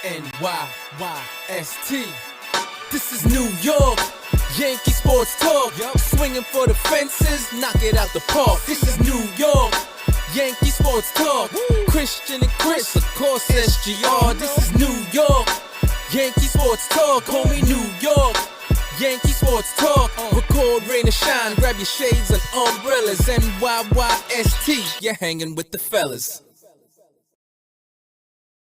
NYYST. This is New York, Yankee sports talk. Swinging for the fences, knock it out the park. This is New York, Yankee sports talk. Christian and Chris, of course SGR. This is New York, Yankee sports talk. Homie, New York, Yankee sports talk. Record, rain or shine, grab your shades and umbrellas. NYYST, you're hanging with the fellas.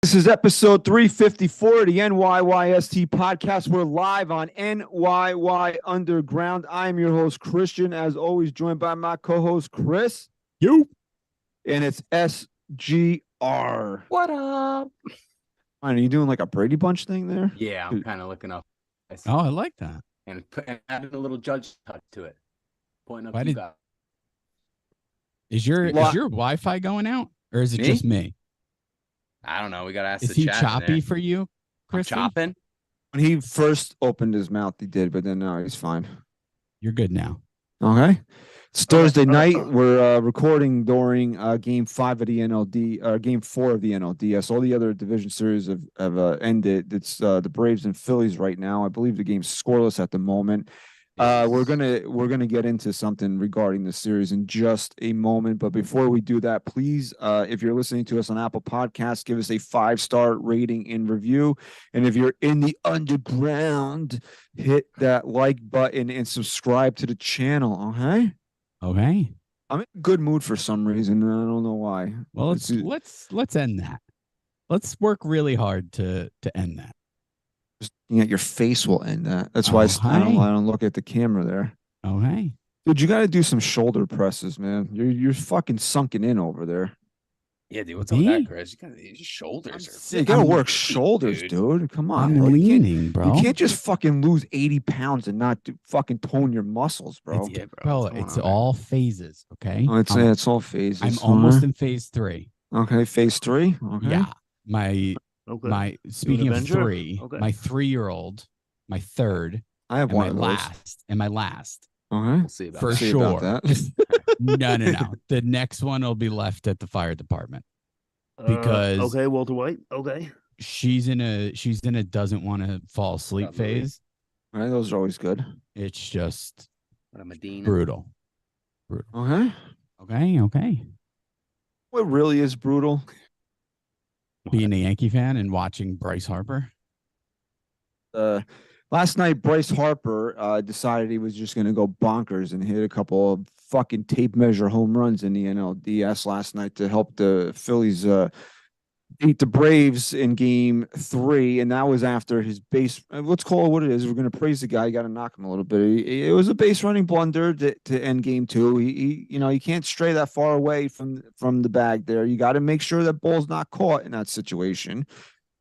This is episode 354 of the NYYST podcast. We're live on NYY Underground. I'm your host, Christian, as always, joined by my co-host, Chris. You. And it's SGR. What up? Are you doing like a Brady Bunch thing there? Yeah, I'm kind of looking up. Oh, I like that. And adding a little judge touch to it. Pointing up Why you did- guys. Is your Wi-Fi going out, or is it Me? just me? I don't know. We got to ask Is the he chat in choppy there. for you, I'm Chris? chopping? When he first opened his mouth, he did, but then now he's fine. You're good now. Okay. It's Thursday night. We're recording during Game 5 of the NLD, Game 4 of the NLDS. All the other division series have ended. It's the Braves and Phillies right now. I believe the game's scoreless at the moment. We're gonna get into something regarding the series in just a moment. But before we do that, please, if you're listening to us on Apple Podcasts, give us a 5-star rating and review. And if you're in the underground, hit that like button and subscribe to the channel. Okay. Okay. I'm in a good mood for some reason. I don't know why. Well, let's end that. Let's work really hard to end that. Just looking at your face will end that. That's why I don't look at the camera there. Okay. Dude, you got to do some shoulder presses, man. You're fucking sunken in over there. Yeah, dude. What's up with Me? that, Chris? Your shoulders are... Yeah, you got to I'm- work shoulders, dude. Come on, I'm bro. leaning, bro. You can't just fucking lose 80 pounds and not fucking tone your muscles, bro. Yeah, Bro, what's going it's on? all phases. Okay. Oh, it's all phases. I'm almost in phase 3. Okay, phase 3. Okay. Yeah. My speaking of Avenger? 3, Okay. my 3-year-old, my third, I have and one my of those. last, and my last. Okay. We'll see about For that. See about sure. that. No. The next one will be left at the fire department. Because- okay, Walter White. Okay. She's in a doesn't want to fall asleep That movie. phase. All right, those are always good. It's just What a Medina. brutal. Okay. Okay. What really is brutal? Being a Yankee fan and watching Bryce Harper. Last night, Bryce Harper decided he was just going to go bonkers and hit a couple of fucking tape measure home runs in the NLDS last night to help the Phillies beat the Braves in Game 3, and that was after his base. Let's call it what it is. We're going to praise the guy. You got to knock him a little bit. It was a base running blunder to end Game 2. You can't stray that far away from the bag there. You got to make sure that ball's not caught in that situation.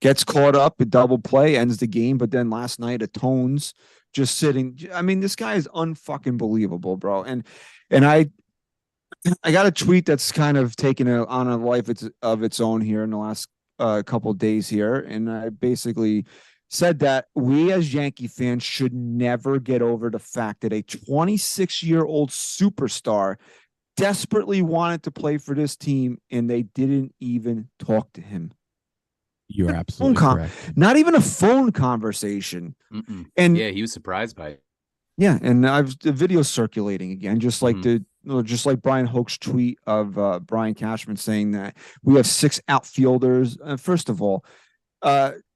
Gets caught up, a double play, ends the game. But then last night, atones, just sitting. I mean, this guy is unfucking believable, bro. And I got a tweet that's kind of taken on a life of its own here in the last couple of days here. And I basically said that we as Yankee fans should never get over the fact that a 26-year-old superstar desperately wanted to play for this team, and they didn't even talk to him. You're absolutely correct. Not even a phone conversation. Mm-mm. And Yeah, he was surprised by it. yeah, and the video circulating again, just like just like Brian Hoke's tweet of Brian Cashman saying that we have 6 outfielders. First of all,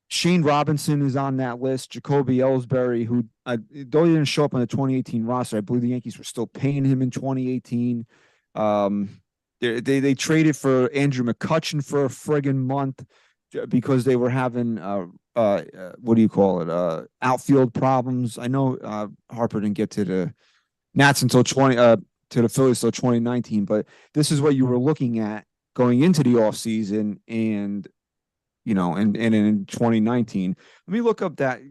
Shane Robinson is on that list. Jacoby Ellsbury, who though he didn't show up on the 2018 roster, I believe the Yankees were still paying him in 2018. They traded for Andrew McCutchen for a friggin' month because they were having what do you call it? Outfield problems. I know Harper didn't get to the Nats until to the Phillies until 2019, but this is what you were looking at going into the offseason and in 2019. Let me look up that.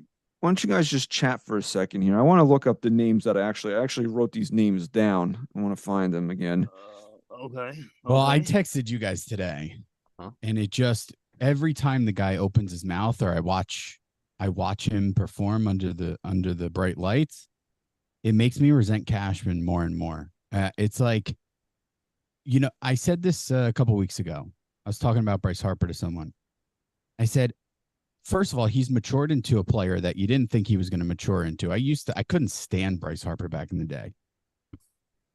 Why don't you guys just chat for a second here? I want to look up the names that I actually wrote these names down. I want to find them again. Okay. Well, I okay. texted you guys today, Huh? and it just every time the guy opens his mouth or I watch him perform under the bright lights, it makes me resent Cashman more and more. It's like, I said this a couple weeks ago. I was talking about Bryce Harper to someone. I said, first of all, he's matured into a player that you didn't think he was going to mature into. I couldn't stand Bryce Harper back in the day.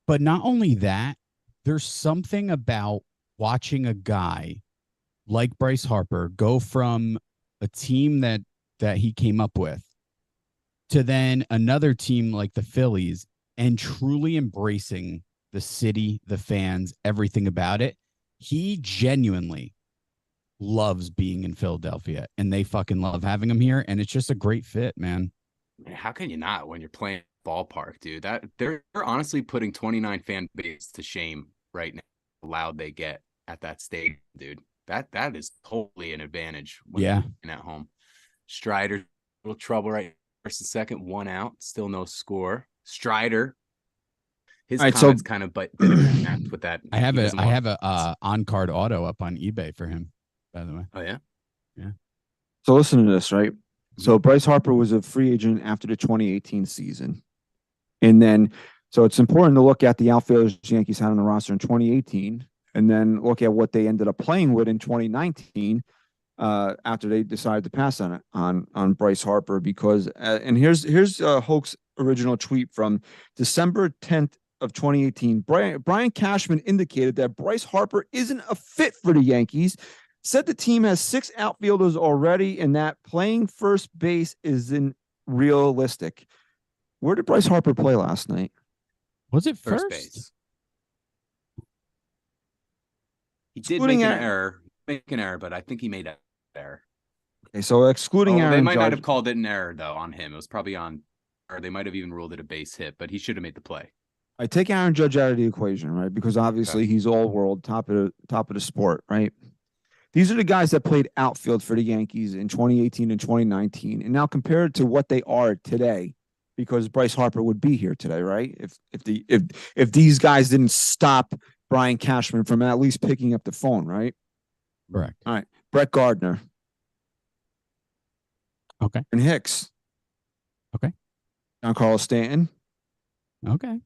But not only that, there's something about watching a guy like Bryce Harper go from a team that he came up with to then another team like the Phillies and truly embracing the city, the fans, everything about it. He genuinely loves being in Philadelphia, and they fucking love having him here, and it's just a great fit, man. How can you not when you're playing ballpark, dude? That they're honestly putting 29 fan base to shame right now. How loud they get at that stadium, dude. That is totally an advantage when you're at home. Strider, little trouble right first and second, 1 out, still no score. Strider, his comments kind of bit with that. I have a on-card auto up on eBay for him, by the way. Oh yeah, yeah. So listen to this, right? So Bryce Harper was a free agent after the 2018 season, and then so it's important to look at the outfielders the Yankees had on the roster in 2018, and then look at what they ended up playing with in 2019. After they decided to pass on Bryce Harper, because and here's Hoke's original tweet from December 10th of 2018. Brian Cashman indicated that Bryce Harper isn't a fit for the Yankees, said the team has 6 outfielders already and that playing first base isn't realistic. Where did Bryce Harper play last night? Was it first base? He did make an error, but I think he made an error. Okay, so excluding Aaron they might Judge, not have called it an error though on him. It was probably on, or they might have even ruled it a base hit, but he should have made the play. I take Aaron Judge out of the equation, right? Because obviously he's all world, top of the sport, right? These are the guys that played outfield for the Yankees in 2018 and 2019, and now compared to what they are today, because Bryce Harper would be here today, right? If these guys didn't stop Brian Cashman from at least picking up the phone, right? Correct. All right. Brett Gardner. Okay. And Hicks. Okay. Giancarlo Stanton. Okay.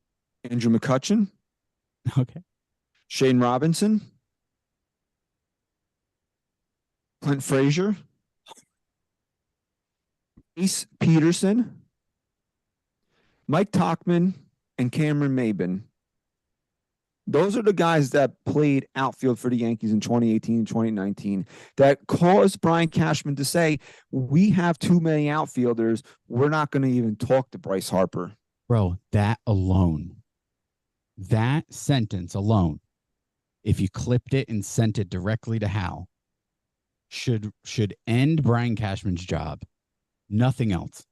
Andrew McCutchen. Okay. Shane Robinson. Clint Frazier. Ace Peterson. Mike Tauchman and Cameron Maybin. Those are the guys that played outfield for the Yankees in 2018 and 2019 that caused Brian Cashman to say, we have too many outfielders. We're not going to even talk to Bryce Harper. Bro, that alone, that sentence alone, if you clipped it and sent it directly to Hal, should end Brian Cashman's job. Nothing else.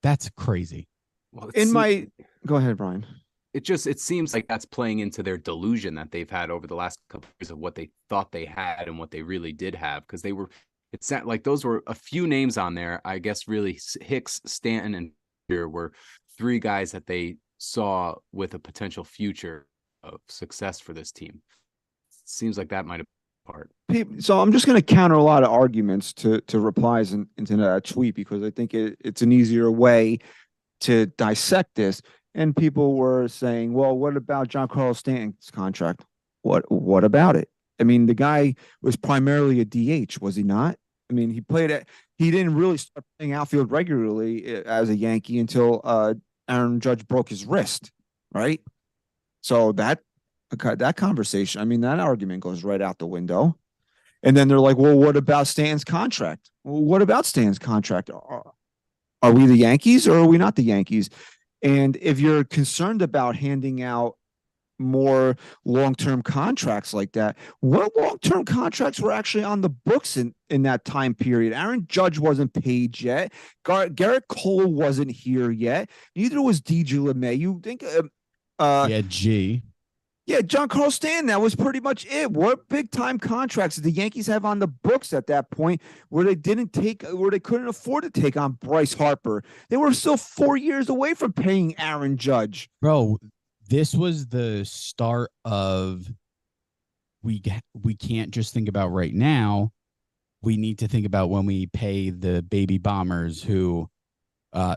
That's crazy. Well, go ahead, Brian. It seems like that's playing into their delusion that they've had over the last couple of years of what they thought they had and what they really did have, because it's not like those were a few names on there. I guess really Hicks, Stanton, and here were 3 guys that they saw with a potential future of success for this team. It seems like that might have been part. So I'm just going to counter a lot of arguments to replies into that tweet, because I think it's an easier way to dissect this. And people were saying, well, what about Giancarlo Stanton's contract? What about it? I mean, the guy was primarily a DH, was he not? I mean, he didn't really start playing outfield regularly as a Yankee until Aaron Judge broke his wrist, right? So that conversation, I mean, that argument goes right out the window. And then they're like, well, what about Stanton's contract? Well, what about Stanton's contract? Are we the Yankees or are we not the Yankees? And if you're concerned about handing out more long-term contracts like that, what long-term contracts were actually on the books in that time period? Aaron Judge wasn't paid yet. Garrett Cole wasn't here yet. Neither was DJ LeMahieu. Think, Yeah, Giancarlo Stanton, that was pretty much it. What big-time contracts did the Yankees have on the books at that point where they couldn't afford to take on Bryce Harper? They were still 4 years away from paying Aaron Judge. Bro, this was the start of we can't just think about right now. We need to think about when we pay the baby bombers who,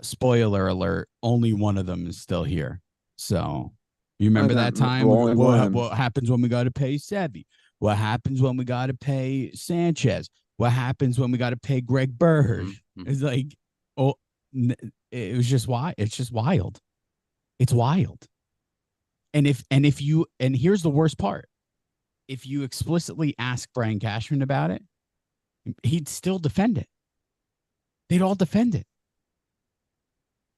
spoiler alert, only one of them is still here. So... You remember that time? What happens when we got to pay Sevy? What happens when we got to pay Sanchez? What happens when we got to pay Greg Bird? Mhm. It's like, oh, it was just why it's just wild. It's wild. And here's the worst part. If you explicitly ask Brian Cashman about it, he'd still defend it. They'd all defend it.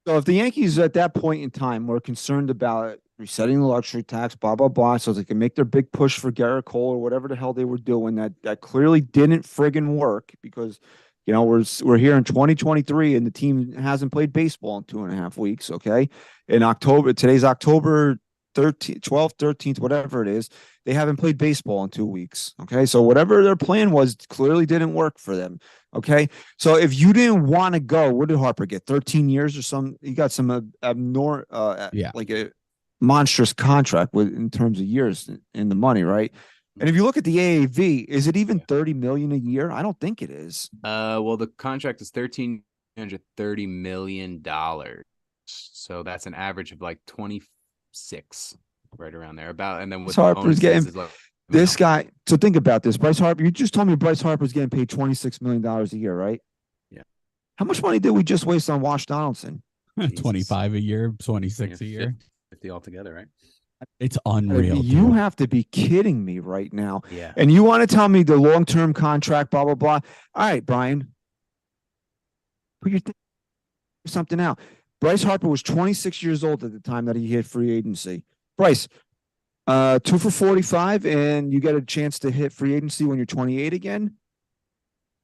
So if the Yankees at that point in time were concerned about resetting the luxury tax, blah, blah, blah, so they can make their big push for Garrett Cole or whatever the hell they were doing, that clearly didn't friggin' work because, we're here in 2023 and the team hasn't played baseball in 2.5 weeks, okay? Today's October 13th, 12th, 13th, whatever it is, they haven't played baseball in 2 weeks, okay? So whatever their plan was clearly didn't work for them, okay? So if you didn't want to go, what did Harper get? 13 years or some? He got some like a monstrous contract in terms of years in the money, right? And if you look at the AAV, is it even 30 million a year? I don't think it is. Well, the contract is $1,330 million. So that's an average of like 26, right around there. And then with Harper's getting this know. guy. So think about this. Bryce Harper, you just told me Bryce Harper's getting paid $26 million a year, right? Yeah. How much money did we just waste on Wash Donaldson? 25 a year, 26 a year. 50 altogether, right? It's unreal. You have to be kidding me right now. Yeah. And you want to tell me the long-term contract, blah, blah, blah. All right, Brian. Put your something out. Bryce Harper was 26 years old at the time that he hit free agency. Bryce, 2 for 45, and you get a chance to hit free agency when you're 28 again.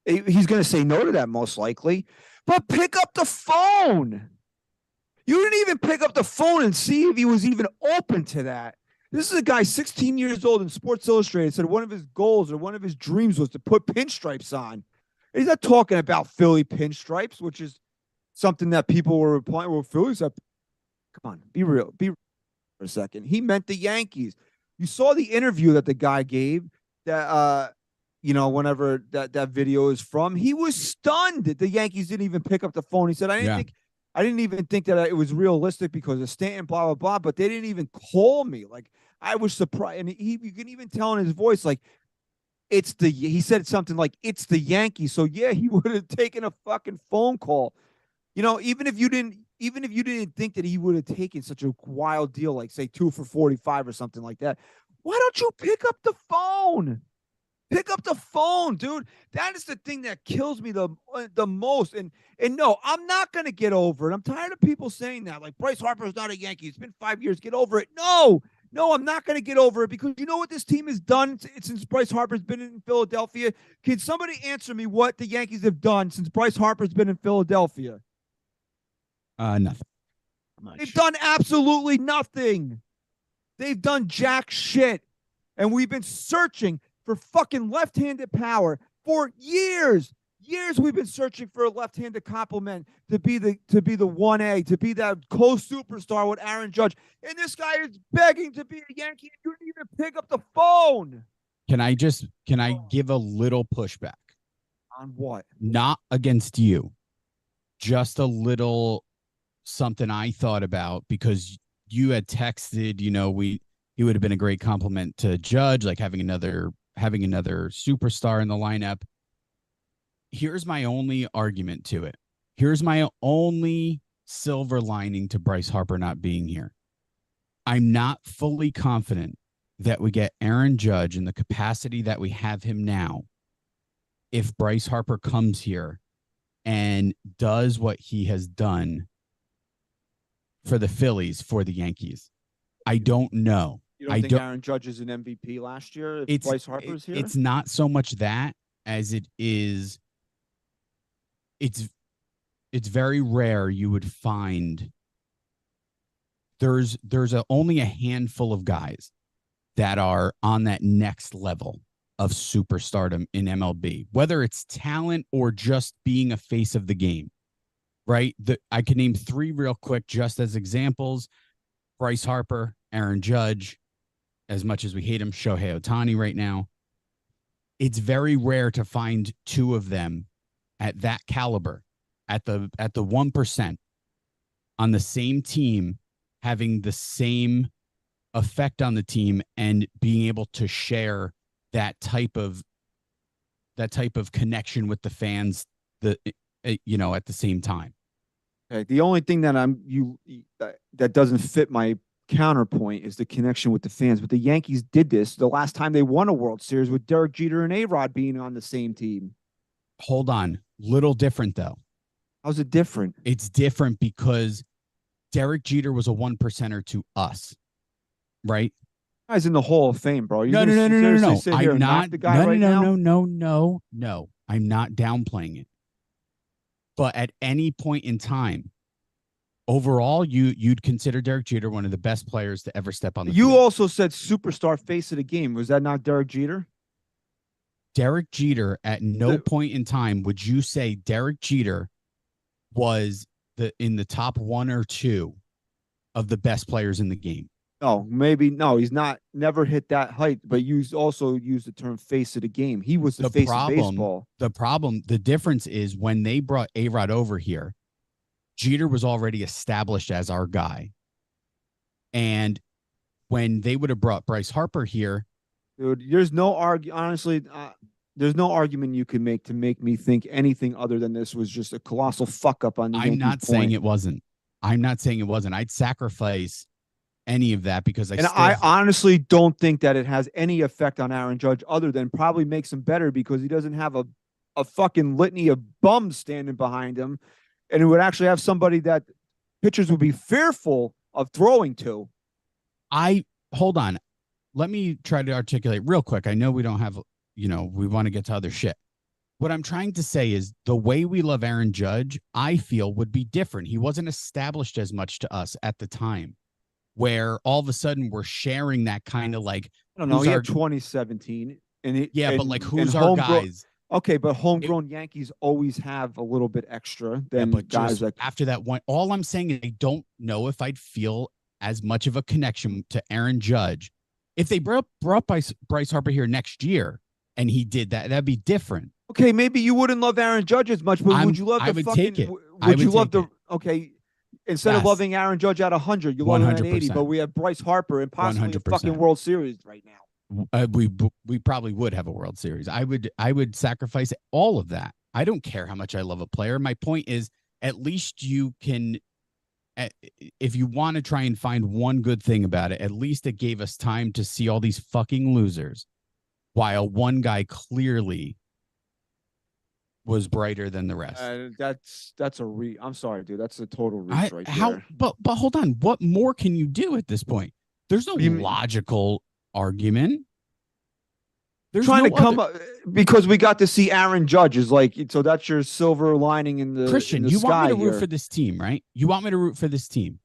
He's going to say no to that most likely. But pick up the phone. You didn't even pick up the phone and see if he was even open to that. This is a guy 16 years old in Sports Illustrated said one of his goals or one of his dreams was to put pinstripes on. He's not talking about Philly pinstripes, which is something that people were replying. Well, Philly's up. Come on, be real. Be real for a second. He meant the Yankees. You saw the interview that the guy gave that, whenever that video is from, he was stunned that the Yankees didn't even pick up the phone. He said, I didn't even think that it was realistic because of Stanton, blah, blah, blah, but they didn't even call me. Like, I was surprised. And you can even tell in his voice, like, he said something like, it's the Yankees. So, yeah, he would have taken a fucking phone call. Even if you didn't think that he would have taken such a wild deal, like, say, 2 for 45 or something like that, why don't you pick up the phone? Pick up the phone, dude. That is the thing that kills me the most. And no, I'm not going to get over it. I'm tired of people saying that. Like, Bryce Harper is not a Yankee. It's been 5 years. Get over it. No, I'm not going to get over it because you know what this team has done since Bryce Harper's been in Philadelphia? Can somebody answer me what the Yankees have done since Bryce Harper's been in Philadelphia? Nothing. They've done absolutely nothing. They've done jack shit. And we've been searching for fucking left-handed power for years. We've been searching for a left-handed complement to be the 1A, to be that co-superstar with Aaron Judge. And this guy is begging to be a Yankee. You didn't even pick up the phone. Can I give a little pushback? On what? Not against you. Just a little something I thought about because you had texted, he would have been a great compliment to Judge, like having another superstar in the lineup. Here's my only argument to it. Here's my only silver lining to Bryce Harper not being here. I'm not fully confident that we get Aaron Judge in the capacity that we have him now if Bryce Harper comes here and does what he has done for the Phillies, for the Yankees. I don't know. You don't think Aaron Judge is an MVP last year if Bryce Harper's here? It's not so much that as it is. It's very rare you would find there's only a handful of guys that are on that next level of superstardom in MLB, whether it's talent or just being a face of the game, right? I can name 3 real quick just as examples. Bryce Harper, Aaron Judge, as much as we hate him, Shohei Ohtani right now. It's very rare to find 2 of them at that caliber, at the 1% on the same team, having the same effect on the team and being able to share that type of type of connection with the fans at the same time. Okay, the only thing that that doesn't fit my counterpoint is the connection with the fans. But the Yankees did this the last time they won a World Series with Derek Jeter and A-Rod being on the same team. Hold on. Little different, though. How's it different? It's different because Derek Jeter was a 1%er to us, right? Guy's in the Hall of Fame, bro. No. I'm not the guy right now. No. I'm not downplaying it. But at any point in time, overall, you'd consider Derek Jeter one of the best players to ever step on the You field. also said superstar face of the game. Was that not Derek Jeter? Derek Jeter, at no point in time would you say Derek Jeter was in the top 1 or 2 of the best players in the game. No, maybe no. He's not. Never hit that height. But you also used the term "face of the game." He was the face of baseball. The difference is when they brought A-Rod over here, Jeter was already established as our guy, and when they would have brought Bryce Harper here, dude, there's no honestly. There's no argument you can make to make me think anything other than this was just a colossal fuck up on the I'm not saying it wasn't. I'd sacrifice any of that because I honestly don't think that it has any effect on Aaron Judge other than probably makes him better because he doesn't have a fucking litany of bums standing behind him. And it would actually have somebody that pitchers would be fearful of throwing to. Hold on. Let me try to articulate real quick. I know we don't have, we want to get to other shit. What I'm trying to say is the way we love Aaron Judge, I feel would be different. He wasn't established as much to us at the time where all of a sudden we're sharing that kind of like, I don't know. He had 2017 but like who's our guys? Okay, but homegrown Yankees always have a little bit extra than guys like after that one. All I'm saying is I don't know if I'd feel as much of a connection to Aaron Judge if they brought Bryce Harper here next year and he did that. That'd be different. Okay, maybe you wouldn't love Aaron Judge as much, but would you love take it? Would you love the okay? Instead of loving Aaron Judge at 100, you love him at 80. But we have Bryce Harper and possibly a fucking World Series right now. We probably would have a World Series. I would sacrifice all of that. I don't care how much I love a player. My point is, at least you can, if you want to try and find one good thing about it, at least it gave us time to see all these fucking losers, while one guy clearly was brighter than the rest. I'm sorry, dude. That's a total reach right there. But hold on. What more can you do at this point? There's no logical argument. There's trying to come up because we got to see Aaron Judge is like, so that's your silver lining in the Christian. In the you sky want me to root here. for this team, right? You want me to root for this team?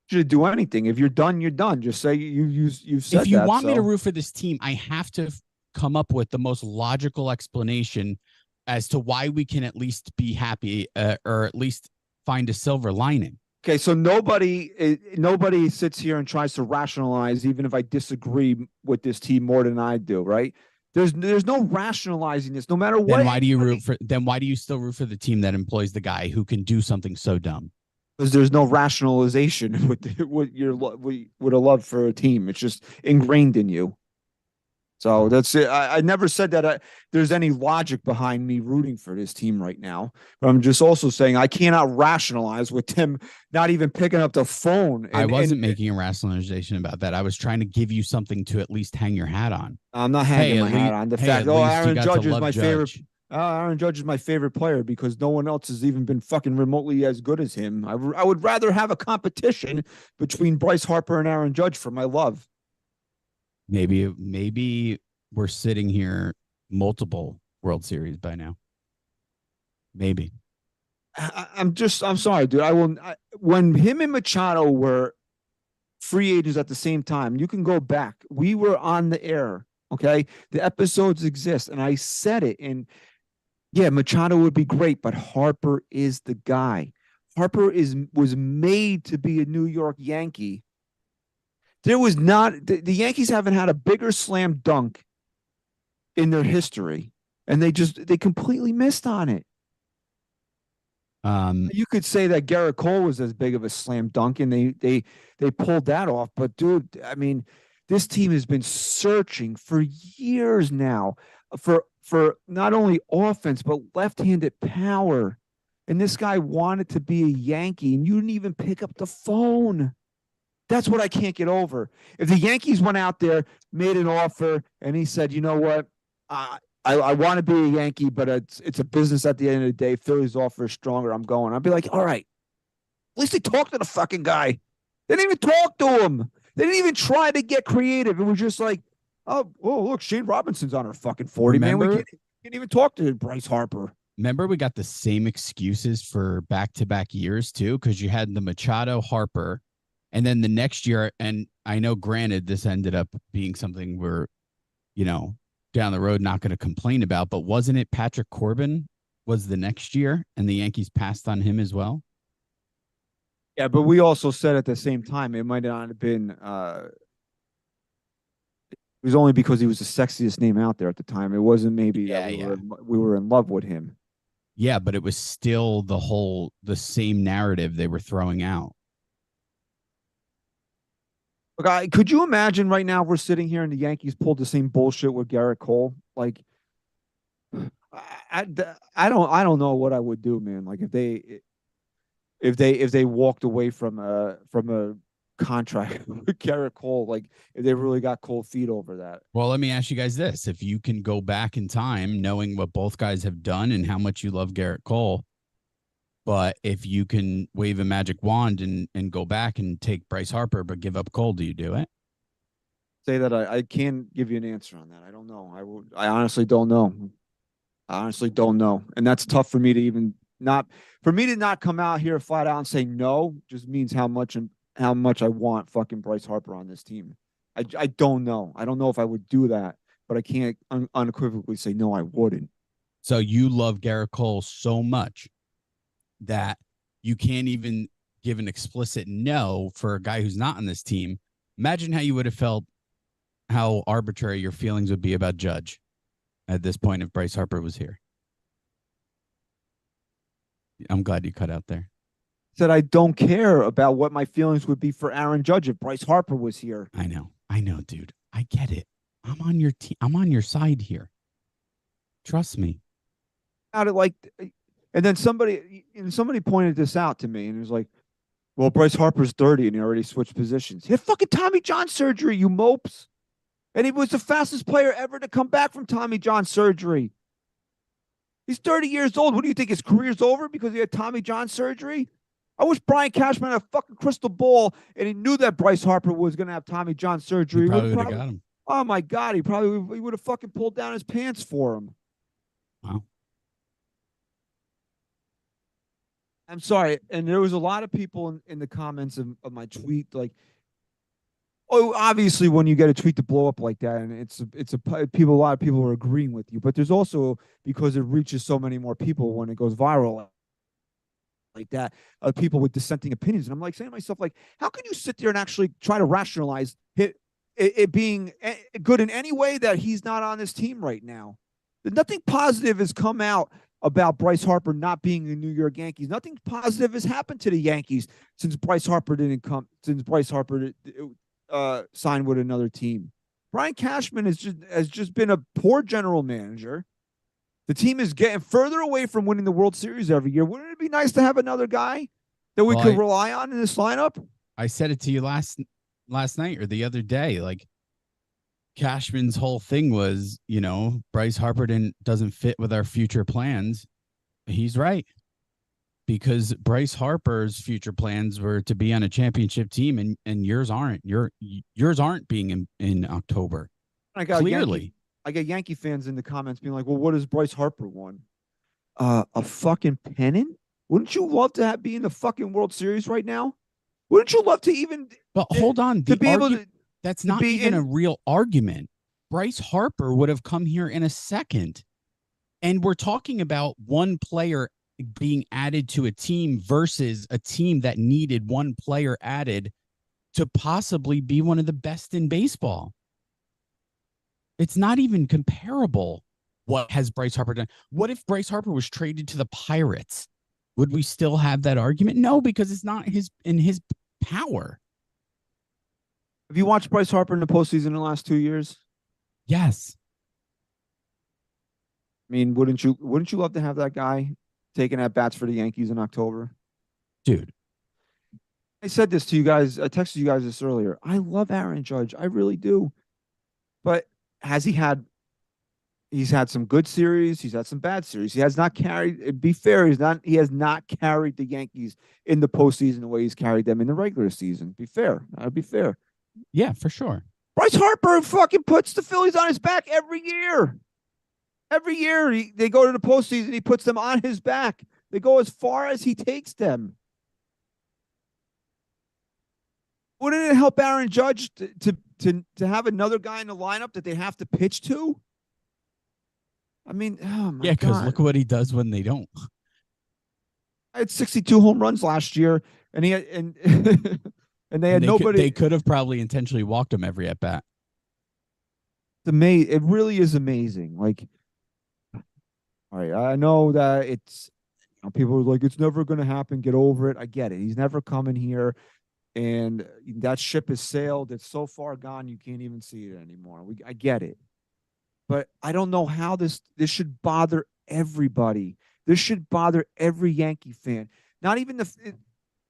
You should do anything. If you're done, you're done. Just say you've said that. If you want me to root for this team, I have to come up with the most logical explanation as to why we can at least be happy or at least find a silver lining. Okay, so nobody sits here and tries to rationalize, even if I disagree with this team more than I do, right? There's no rationalizing this, no matter what. Then why do you still root for the team that employs the guy who can do something so dumb? Because there's no rationalization with a love for a team. It's just ingrained in you. So that's it. I never said that there's any logic behind me rooting for this team right now. But I'm just also saying I cannot rationalize with them not even picking up the phone. I wasn't making a rationalization about that. I was trying to give you something to at least hang your hat on. I'm not hanging my hat on the fact. Aaron Judge is my favorite. Aaron Judge is my favorite player because no one else has even been fucking remotely as good as him. I would rather have a competition between Bryce Harper and Aaron Judge for my love. Maybe we're sitting here multiple World Series by now. Maybe. I'm sorry, dude. When him and Machado were free agents at the same time, you can go back. We were on the air. Okay. The episodes exist. And I said it. And yeah, Machado would be great, but Harper is the guy. Harper was made to be a New York Yankee. There was not the Yankees haven't had a bigger slam dunk in their history, and they completely missed on it. You could say that Garrett Cole was as big of a slam dunk, and they pulled that off. But dude, I mean, This team has been searching for years now for not only offense but left-handed power. And this guy wanted to be a Yankee, and you didn't even pick up the phone. That's what I can't get over. If the Yankees went out there, made an offer, and he said, you know what, I want to be a Yankee, but it's a business at the end of the day. Philly's offer is stronger. I'm going. I'd be like, all right. At least they talked to the fucking guy. They didn't even talk to him. They didn't even try to get creative. It was just like, oh, look, Shane Robinson's on her fucking 40, man. We can't even talk to Bryce Harper. Remember, we got the same excuses for back-to-back years, too, because you had the Machado Harper, and then the next year, and I know, granted, this ended up being something we're, down the road not going to complain about, but wasn't it Patrick Corbin was the next year, and the Yankees passed on him as well? Yeah, but we also said at the same time it might not have been it was only because he was the sexiest name out there at the time. It wasn't maybe we were in love with him. Yeah, but it was still the same narrative they were throwing out. Look, could you imagine right now we're sitting here and the Yankees pulled the same bullshit with Garrett Cole? Like, I don't know what I would do, man. Like if they walked away from a contract with Garrett Cole, like if they really got cold feet over that. Well, let me ask you guys this. If you can go back in time knowing what both guys have done and how much you love Garrett Cole, but if you can wave a magic wand and go back and take Bryce Harper but give up Cole, do you do it? Say that I can't give you an answer on that. I don't know. I honestly don't know. And that's tough for me to even not come out here flat out and say no just means how much I want fucking Bryce Harper on this team. I don't know. I don't know if I would do that, but I can't unequivocally say no, I wouldn't. So you love Garrett Cole so much that you can't even give an explicit no for a guy who's not on this team. Imagine how you would have felt, how arbitrary your feelings would be about Judge at this point if Bryce Harper was here. I'm glad you cut out there. Said I don't care about what my feelings would be for Aaron Judge if Bryce Harper was here. I know, dude. I get it. I'm on your team. I'm on your side here. Trust me. And then somebody pointed this out to me, and it was like, well, Bryce Harper's 30 and he already switched positions. He had fucking Tommy John surgery, you mopes. And he was the fastest player ever to come back from Tommy John surgery. He's 30 years old. What do you think? His career's over because he had Tommy John surgery? I wish Brian Cashman had a fucking crystal ball and he knew that Bryce Harper was going to have Tommy John surgery. He probably would have got him. Oh, my God. He would have fucking pulled down his pants for him. Wow. I'm sorry. And there was a lot of people in the comments of my tweet, like, oh, obviously when you get a tweet to blow up like that, and a lot of people are agreeing with you, but there's also, because it reaches so many more people when it goes viral like that, people with dissenting opinions. And I'm like saying to myself, like, how can you sit there and actually try to rationalize it being good in any way that he's not on this team right now? Nothing positive has come out about Bryce Harper not being in the New York Yankees. Nothing positive has happened to the Yankees since Bryce Harper signed with another team. Brian Cashman has just been a poor general manager. The team is getting further away from winning the World Series every year. Wouldn't it be nice to have another guy that we could rely on in this lineup? I said it to you last night or the other day. Like, Cashman's whole thing was, Bryce Harper doesn't fit with our future plans. He's right. Because Bryce Harper's future plans were to be on a championship team, and yours aren't. Yours aren't being in October. Clearly. I got Yankee fans in the comments being like, well, what does Bryce Harper want? A fucking pennant? Wouldn't you love to be in the fucking World Series right now? Wouldn't you love to even... But hold on. That's not even a real argument. Bryce Harper would have come here in a second. And we're talking about one player being added to a team versus a team that needed one player added to possibly be one of the best in baseball. It's not even comparable. What has Bryce Harper done? What if Bryce Harper was traded to the Pirates? Would we still have that argument? No, because it's not in his power. Have you watched Bryce Harper in the postseason in the last 2 years? Yes. I mean, wouldn't you love to have that guy taking at bats for the Yankees in October? Dude. I said this to you guys. I texted you guys this earlier. I love Aaron Judge. I really do. But he's had some good series. He's had some bad series. He has not carried, be fair, he has not carried the Yankees in the postseason the way he's carried them in the regular season. Be fair. That'd be fair. Yeah, for sure. Bryce Harper fucking puts the Phillies on his back every year. Every year they go to the postseason, he puts them on his back. They go as far as he takes them. Wouldn't it help Aaron Judge to have another guy in the lineup that they have to pitch to? I mean, oh my Yeah, because God. look what he does when they don't. I had 62 home runs last year, and he had, and they had nobody. They could have probably intentionally walked him every at bat. It's amazing. It really is amazing. Like, all right, I know that people are like, it's never going to happen. Get over it. I get it. He's never coming here. And that ship has sailed. It's so far gone, you can't even see it anymore. I get it. But I don't know how this should bother everybody. This should bother every Yankee fan. Not even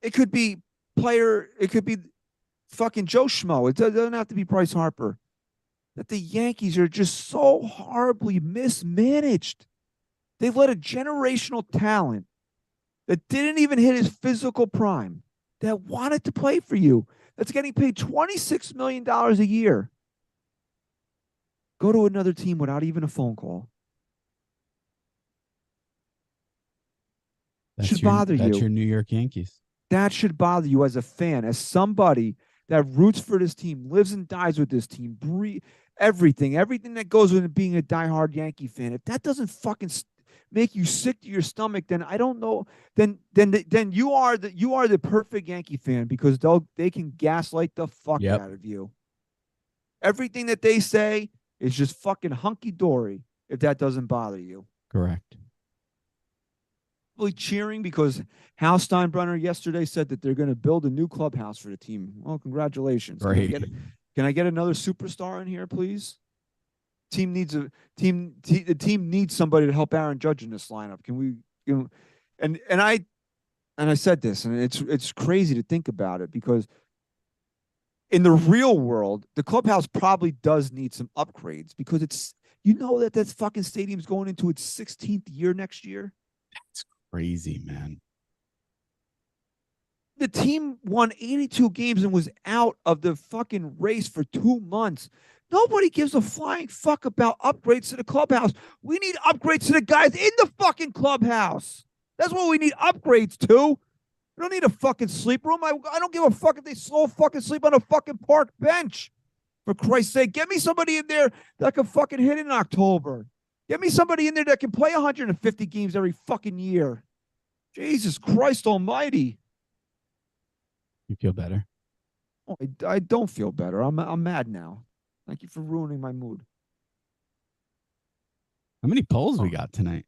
it could be it could be fucking Joe Schmo. It doesn't have to be Bryce Harper. That the Yankees are just so horribly mismanaged. They've let a generational talent that didn't even hit his physical prime, that wanted to play for you, that's getting paid $26 million a year, go to another team without even a phone call. Should bother you. That's your New York Yankees. That should bother you as a fan, as somebody that roots for this team, lives and dies with this team, everything that goes with being a diehard Yankee fan. If that doesn't fucking make you sick to your stomach, then I don't know. Then you are the perfect Yankee fan, because they can gaslight the fuck out of you. Everything that they say is just fucking hunky dory. If that doesn't bother you, correct. Really cheering because Hal Steinbrenner yesterday said that they're going to build a new clubhouse for the team. Well, congratulations. Right. Can I get another superstar in here, please? The team needs somebody to help Aaron Judge in this lineup. Can we, and I said this, and it's crazy to think about it, because in the real world, the clubhouse probably does need some upgrades, because that fucking stadium's going into its 16th year next year. That's crazy, man. The team won 82 games and was out of the fucking race for 2 months. Nobody gives a flying fuck about upgrades to the clubhouse. We need upgrades to the guys in the fucking clubhouse. That's what we need upgrades to. We don't need a fucking sleep room. I don't give a fuck if they slow fucking sleep on a fucking park bench. For Christ's sake, get me somebody in there that can fucking hit in October. Get me somebody in there that can play 150 games every fucking year. Jesus Christ almighty. You feel better? Oh, I don't feel better. I'm mad now. Thank you for ruining my mood. How many polls we got tonight?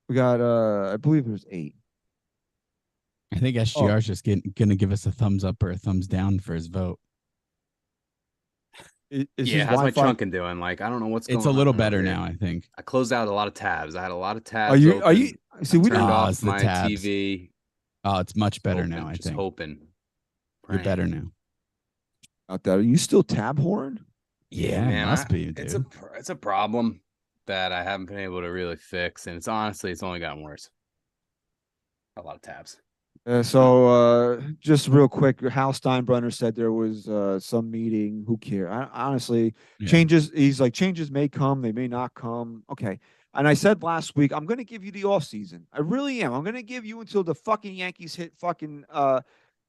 We got I believe there's 8. I think SGR's just gonna give us a thumbs up or a thumbs down for his vote. How's my chunking doing? Like, I don't know what's going on. It's a little better now, I think. I closed out a lot of tabs. I had a lot of tabs. Are you see, we turned off it's the my tabs. TV. Oh, it's much better now, I Just think. hoping. You're better now. Out there, are you still tab horn? Yeah, man, must be, dude. It's a problem that I haven't been able to really fix, and it's only gotten worse. A lot of tabs. So just real quick, Hal Steinbrenner said there was some meeting. Who cares? Honestly, changes. He's like, changes may come, they may not come. Okay. And I said last week, I'm going to give you the off season. I really am. I'm going to give you until the fucking Yankees hit fucking.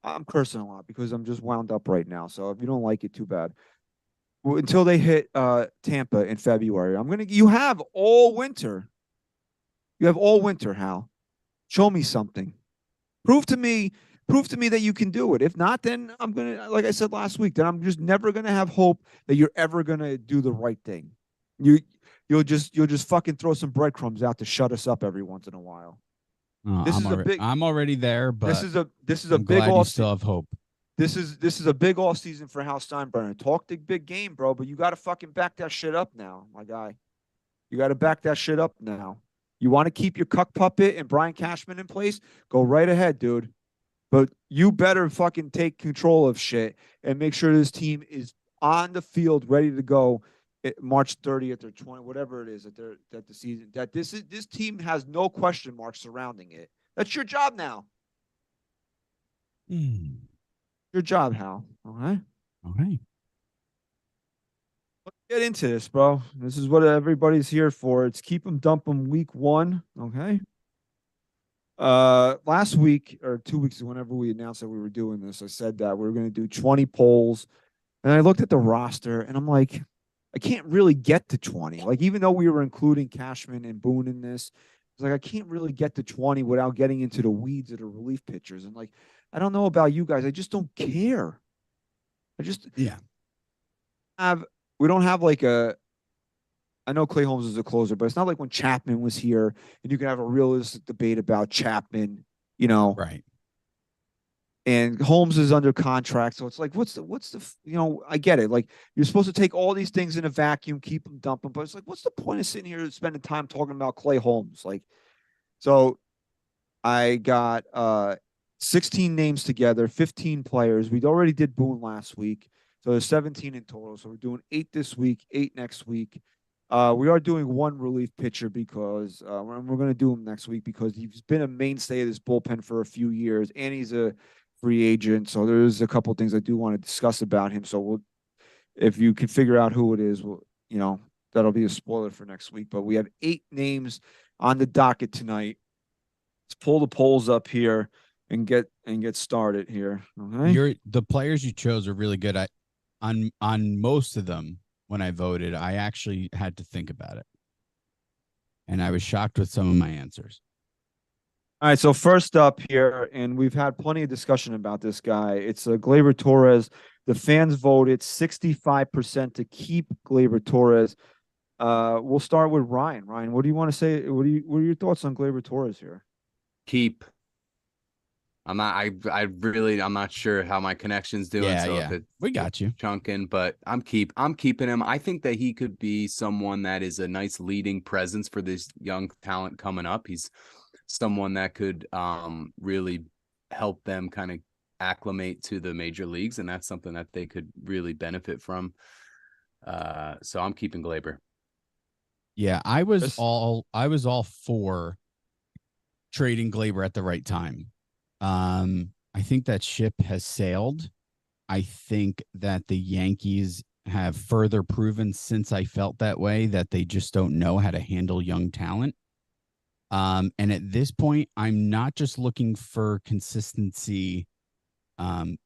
I'm cursing a lot because I'm just wound up right now. So if you don't like it, too bad. Until they hit Tampa in February, you have all winter. You have all winter, Hal. Show me something. Prove to me that you can do it. If not, then I'm gonna, like I said last week, then I'm just never gonna have hope that you're ever gonna do the right thing. You'll just fucking throw some breadcrumbs out to shut us up every once in a while. I'm already there, but this is a big glad you off. still have hope. this is a big off season for Hal Steinbrenner. Talk the big game, bro, but you got to fucking back that shit up now, my guy. You got to back that shit up now. You want to keep your cuck puppet and Brian Cashman in place? Go right ahead, dude. But you better fucking take control of shit and make sure this team is on the field ready to go March 30th or 20th, whatever it is that the season, that this team has no question marks surrounding it. That's your job now. Your job, Hal. All right. Okay. Let's get into this, bro. This is what everybody's here for. It's keep them, dump them week 1. Okay. Last week or 2 weeks ago, whenever we announced that we were doing this, I said that we were going to do 20 polls. And I looked at the roster and I'm like, I can't really get to 20. Like, even though we were including Cashman and Boone in this, it's like I can't really get to 20 without getting into the weeds of the relief pitchers. And like, I don't know about you guys. I just don't care. We don't have like I know Clay Holmes is a closer, but it's not like when Chapman was here and you can have a realistic debate about Chapman, you know. Right. And Holmes is under contract. So it's like, what's the, I get it. Like, you're supposed to take all these things in a vacuum, keep them, dump them. But it's like, what's the point of sitting here spending time talking about Clay Holmes? Like, so I got 16 names together, 15 players. We already did Boone last week. So there's 17 in total. So we're doing 8 this week, 8 next week. We are doing one relief pitcher because we're going to do him next week because he's been a mainstay of this bullpen for a few years, and he's a free agent. So there's a couple of things I do want to discuss about him. So if you can figure out who it is, that'll be a spoiler for next week. But we have 8 names on the docket tonight. Let's pull the polls up here and get started here. Okay. The players you chose are really good. On most of them, when I voted, I actually had to think about it. And I was shocked with some of my answers. All right, so first up here, and we've had plenty of discussion about this guy. It's Gleyber Torres. The fans voted 65% to keep Gleyber Torres. We'll start with Ryan. Ryan, what do you want to say? What are your thoughts on Gleyber Torres here? Keep. I'm not sure how my connection's doing. Yeah. We got you. Chunking, but I'm keeping him. I think that he could be someone that is a nice leading presence for this young talent coming up. He's someone that could really help them kind of acclimate to the major leagues, and that's something that they could really benefit from. So I'm keeping Gleyber. Yeah, I was all for trading Gleyber at the right time. I think that ship has sailed. I think that the Yankees have further proven since I felt that way that they just don't know how to handle young talent. And at this point, I'm not just looking for consistency out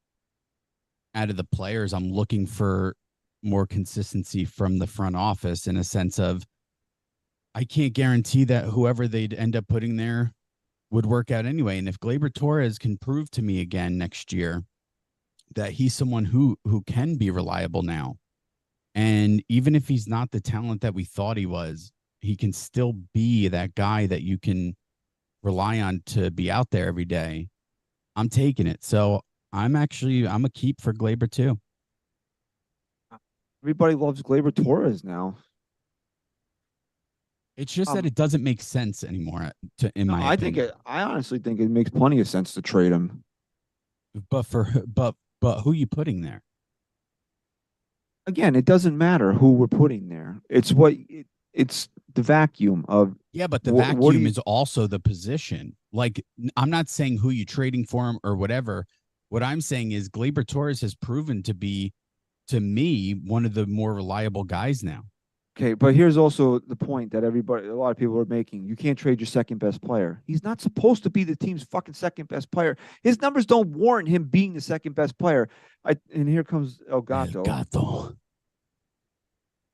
of the players. I'm looking for more consistency from the front office in a sense of I can't guarantee that whoever they'd end up putting there would work out anyway. And if Gleyber Torres can prove to me again next year that he's someone who can be reliable now, and even if he's not the talent that we thought he was, he can still be that guy that you can rely on to be out there every day, I'm taking it. So I'm a keep for Gleyber too. Everybody loves Gleyber Torres now. It's just that it doesn't make sense anymore. I honestly think it makes plenty of sense to trade him. But who you putting there? Again, it doesn't matter who we're putting there. It's the vacuum of. Yeah, but the vacuum is also the position. Like, I'm not saying who you trading for him or whatever. What I'm saying is Gleyber Torres has proven to be, to me, one of the more reliable guys now. Okay, but here's also the point that a lot of people are making. You can't trade your second best player. He's not supposed to be the team's fucking second best player. His numbers don't warrant him being the second best player. And here comes El Gato.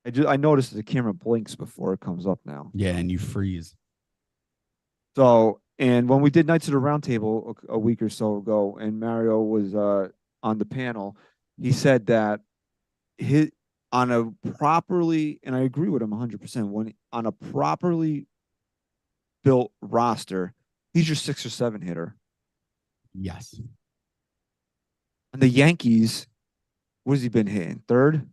I noticed the camera blinks before it comes up now. Yeah, and you freeze. So, and when we did Nights of the Round Table a week or so ago, and Mario was on the panel, he said that on a properly, and I agree with him 100%, on a properly built roster, he's your 6 or 7 hitter. Yes. And the Yankees, what has he been hitting? Third?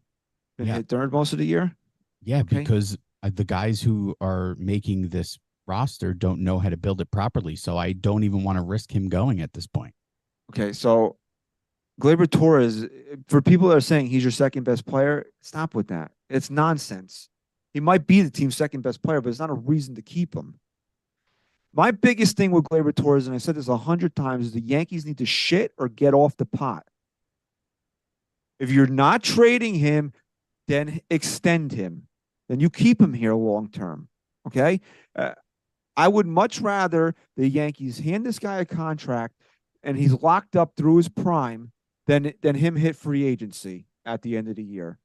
Been Yeah. hit third most of the year? Yeah, Okay. because the guys who are making this roster don't know how to build it properly. So I don't even want to risk him going at this point. Okay, so Gleyber Torres, for people that are saying he's your second best player, stop with that. It's nonsense. He might be the team's second best player, but it's not a reason to keep him. My biggest thing with Gleyber Torres, and I said this 100 times, is the Yankees need to shit or get off the pot. If you're not trading him, then extend him. Then you keep him here long term. Okay? I would much rather the Yankees hand this guy a contract and he's locked up through his prime than him hit free agency at the end of the year.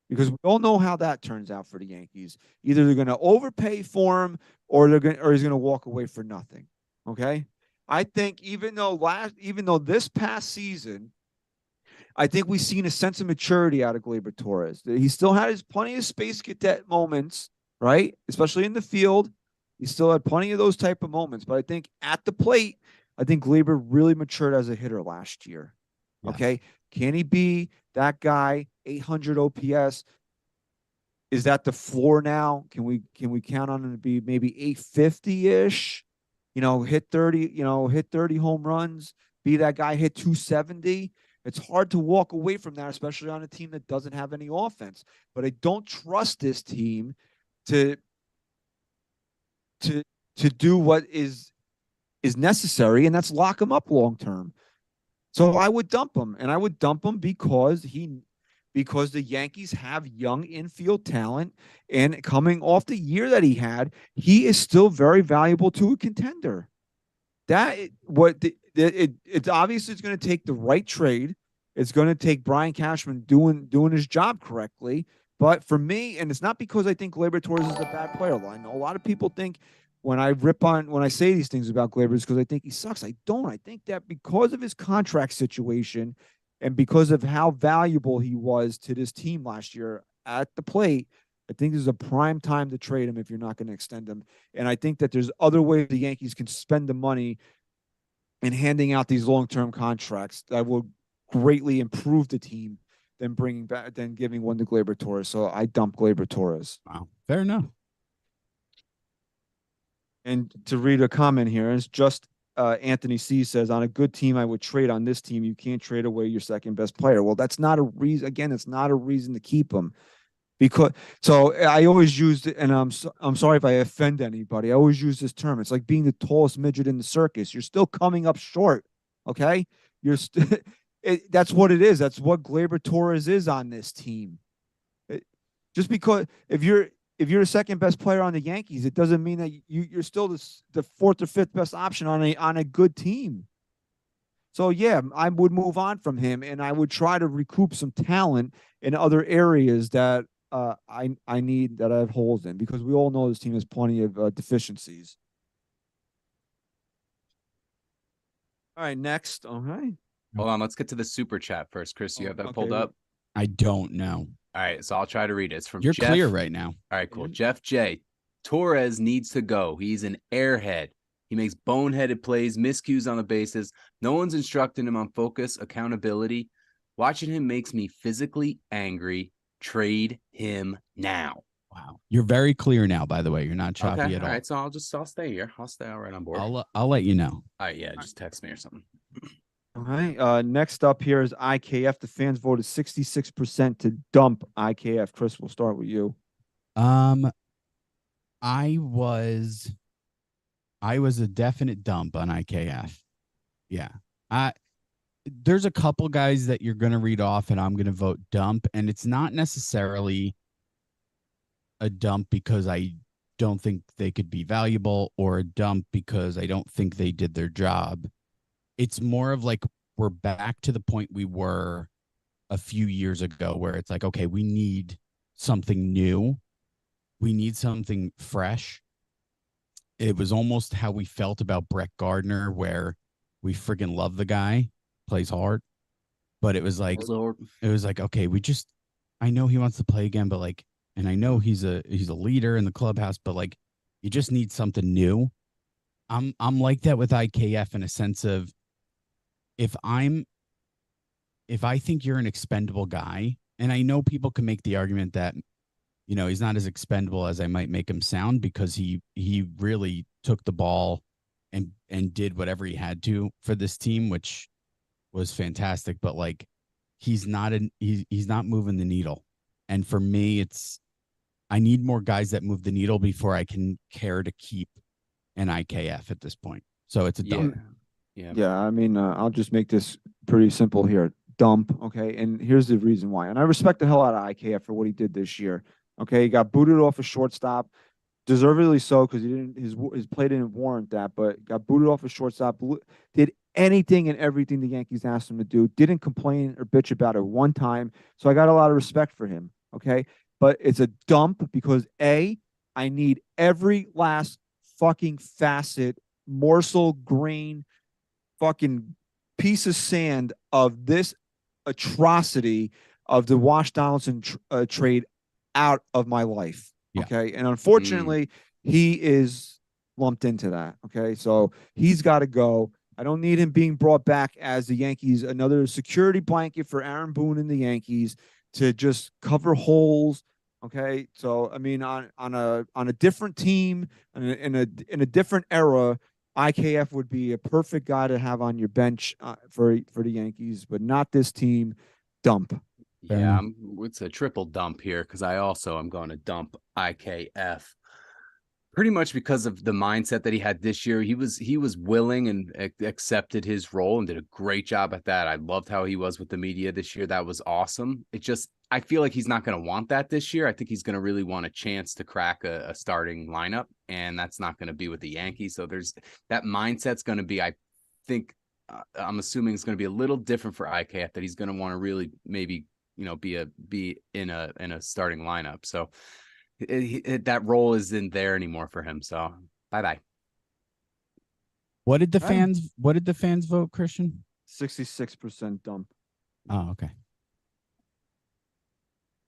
Because we all know how that turns out for the Yankees. Either they're going to overpay for him or he's going to walk away for nothing. Okay? I think even though this past season, I think we've seen a sense of maturity out of Gleyber Torres. He still had plenty of space cadet moments, right? Especially in the field. He still had plenty of those type of moments. But I think at the plate, I think Gleyber really matured as a hitter last year. Yes. Okay. Can he be that guy, 800 OPS? Is that the floor now? Can we count on him to be maybe 850-ish? Hit 30 home runs, be that guy, hit 270. It's hard to walk away from that, especially on a team that doesn't have any offense. But I don't trust this team to do what is necessary, and that's lock him up long term. So I would dump him, and I would dump him because the Yankees have young infield talent, and coming off the year that he had, he is still very valuable to a contender. It's obviously it's going to take the right trade. It's going to take Brian Cashman doing his job correctly. But for me, and it's not because I think Gleyber Torres is a bad player. I know a lot of people think when I say these things about Gleyber, it's because I think he sucks. I don't. I think that because of his contract situation and because of how valuable he was to this team last year at the plate, I think this is a prime time to trade him if you're not going to extend him. And I think that there's other ways the Yankees can spend the money in handing out these long-term contracts that will greatly improve the team than giving one to Gleyber Torres. So I dump Gleyber Torres. Wow. Fair enough. And to read a comment here, it's just Anthony C says, on a good team, I would trade. On this team, you can't trade away your second best player. Well, that's not a reason. Again, it's not a reason to keep him. So I always used it, and I'm sorry if I offend anybody. I always use this term. It's like being the tallest midget in the circus. You're still coming up short. Okay, that's what it is. That's what Gleyber Torres is on this team. Just because if you're the second best player on the Yankees, it doesn't mean that you're still the fourth or fifth best option on a good team. So yeah, I would move on from him, and I would try to recoup some talent in other areas that I need, that I have holes in, because we all know this team has plenty of deficiencies. All right, next. Okay. Hold on, let's get to the super chat first. Chris, you have that pulled up? I don't know. All right, so I'll try to read it. It's from You're Jeff. clear right now. All right, cool. Jeff J. Torres needs to go. He's an airhead. He makes boneheaded plays, miscues on the bases. No one's instructing him on focus, accountability. Watching him makes me physically angry. Trade him now. Wow. You're very clear now, by the way. You're not choppy Okay, at all. All right, so I'll stay here. I'll stay right on board. I'll let you know. All right, yeah, just text me or something. All right. Next up here is IKF. The fans voted 66% to dump IKF. Chris, we'll start with you. I was a definite dump on IKF. Yeah. There's a couple guys that you're going to read off and I'm going to vote dump, and it's not necessarily a dump because I don't think they could be valuable, or a dump because I don't think they did their job. It's more of like we're back to the point we were a few years ago, where it's like, okay, we need something new. We need something fresh. It was almost how we felt about Brett Gardner, where we friggin' love the guy, plays hard, but it was like, okay, I know he wants to play again, but like, and I know he's a leader in the clubhouse, but like, you just need something new. I'm like that with IKF in a sense of, if I'm if I think you're an expendable guy, and I know people can make the argument that, you know, he's not as expendable as I might make him sound, because he really took the ball and did whatever he had to for this team, which was fantastic. But like, he's not moving the needle. And for me, I need more guys that move the needle before I can care to keep an IKF at this point. So it's a dump. Yeah, I mean, I'll just make this pretty simple here. Dump, okay? And here's the reason why. And I respect the hell out of IKF for what he did this year. Okay, he got booted off a shortstop, deservedly so, because his play didn't warrant that, but got booted off a shortstop, did anything and everything the Yankees asked him to do, didn't complain or bitch about it one time. So I got a lot of respect for him, okay? But it's a dump because A, I need every last fucking facet, morsel, grain, fucking piece of sand of this atrocity of the Wash Donaldson trade out of my life. Yeah. Okay. And unfortunately, he is lumped into that. Okay. So he's got to go. I don't need him being brought back as the Yankees, another security blanket for Aaron Boone and the Yankees to just cover holes. Okay. So, I mean, on a different team in a different era, IKF would be a perfect guy to have on your bench for the Yankees, but not this team. Dump. Yeah, it's a triple dump here because I also am going to dump IKF pretty much because of the mindset that he had this year. He was willing and accepted his role and did a great job at that. I loved how he was with the media this year. That was awesome. I feel like he's not going to want that this year. I think he's going to really want a chance to crack a starting lineup, and that's not going to be with the Yankees. So there's that mindset's going to be, I think, I'm assuming it's going to be a little different for IKF, that he's going to want to really maybe, you know, be in a starting lineup. So that role isn't there anymore for him. So bye. What did the fans vote, Christian? 66% dump. Oh, okay.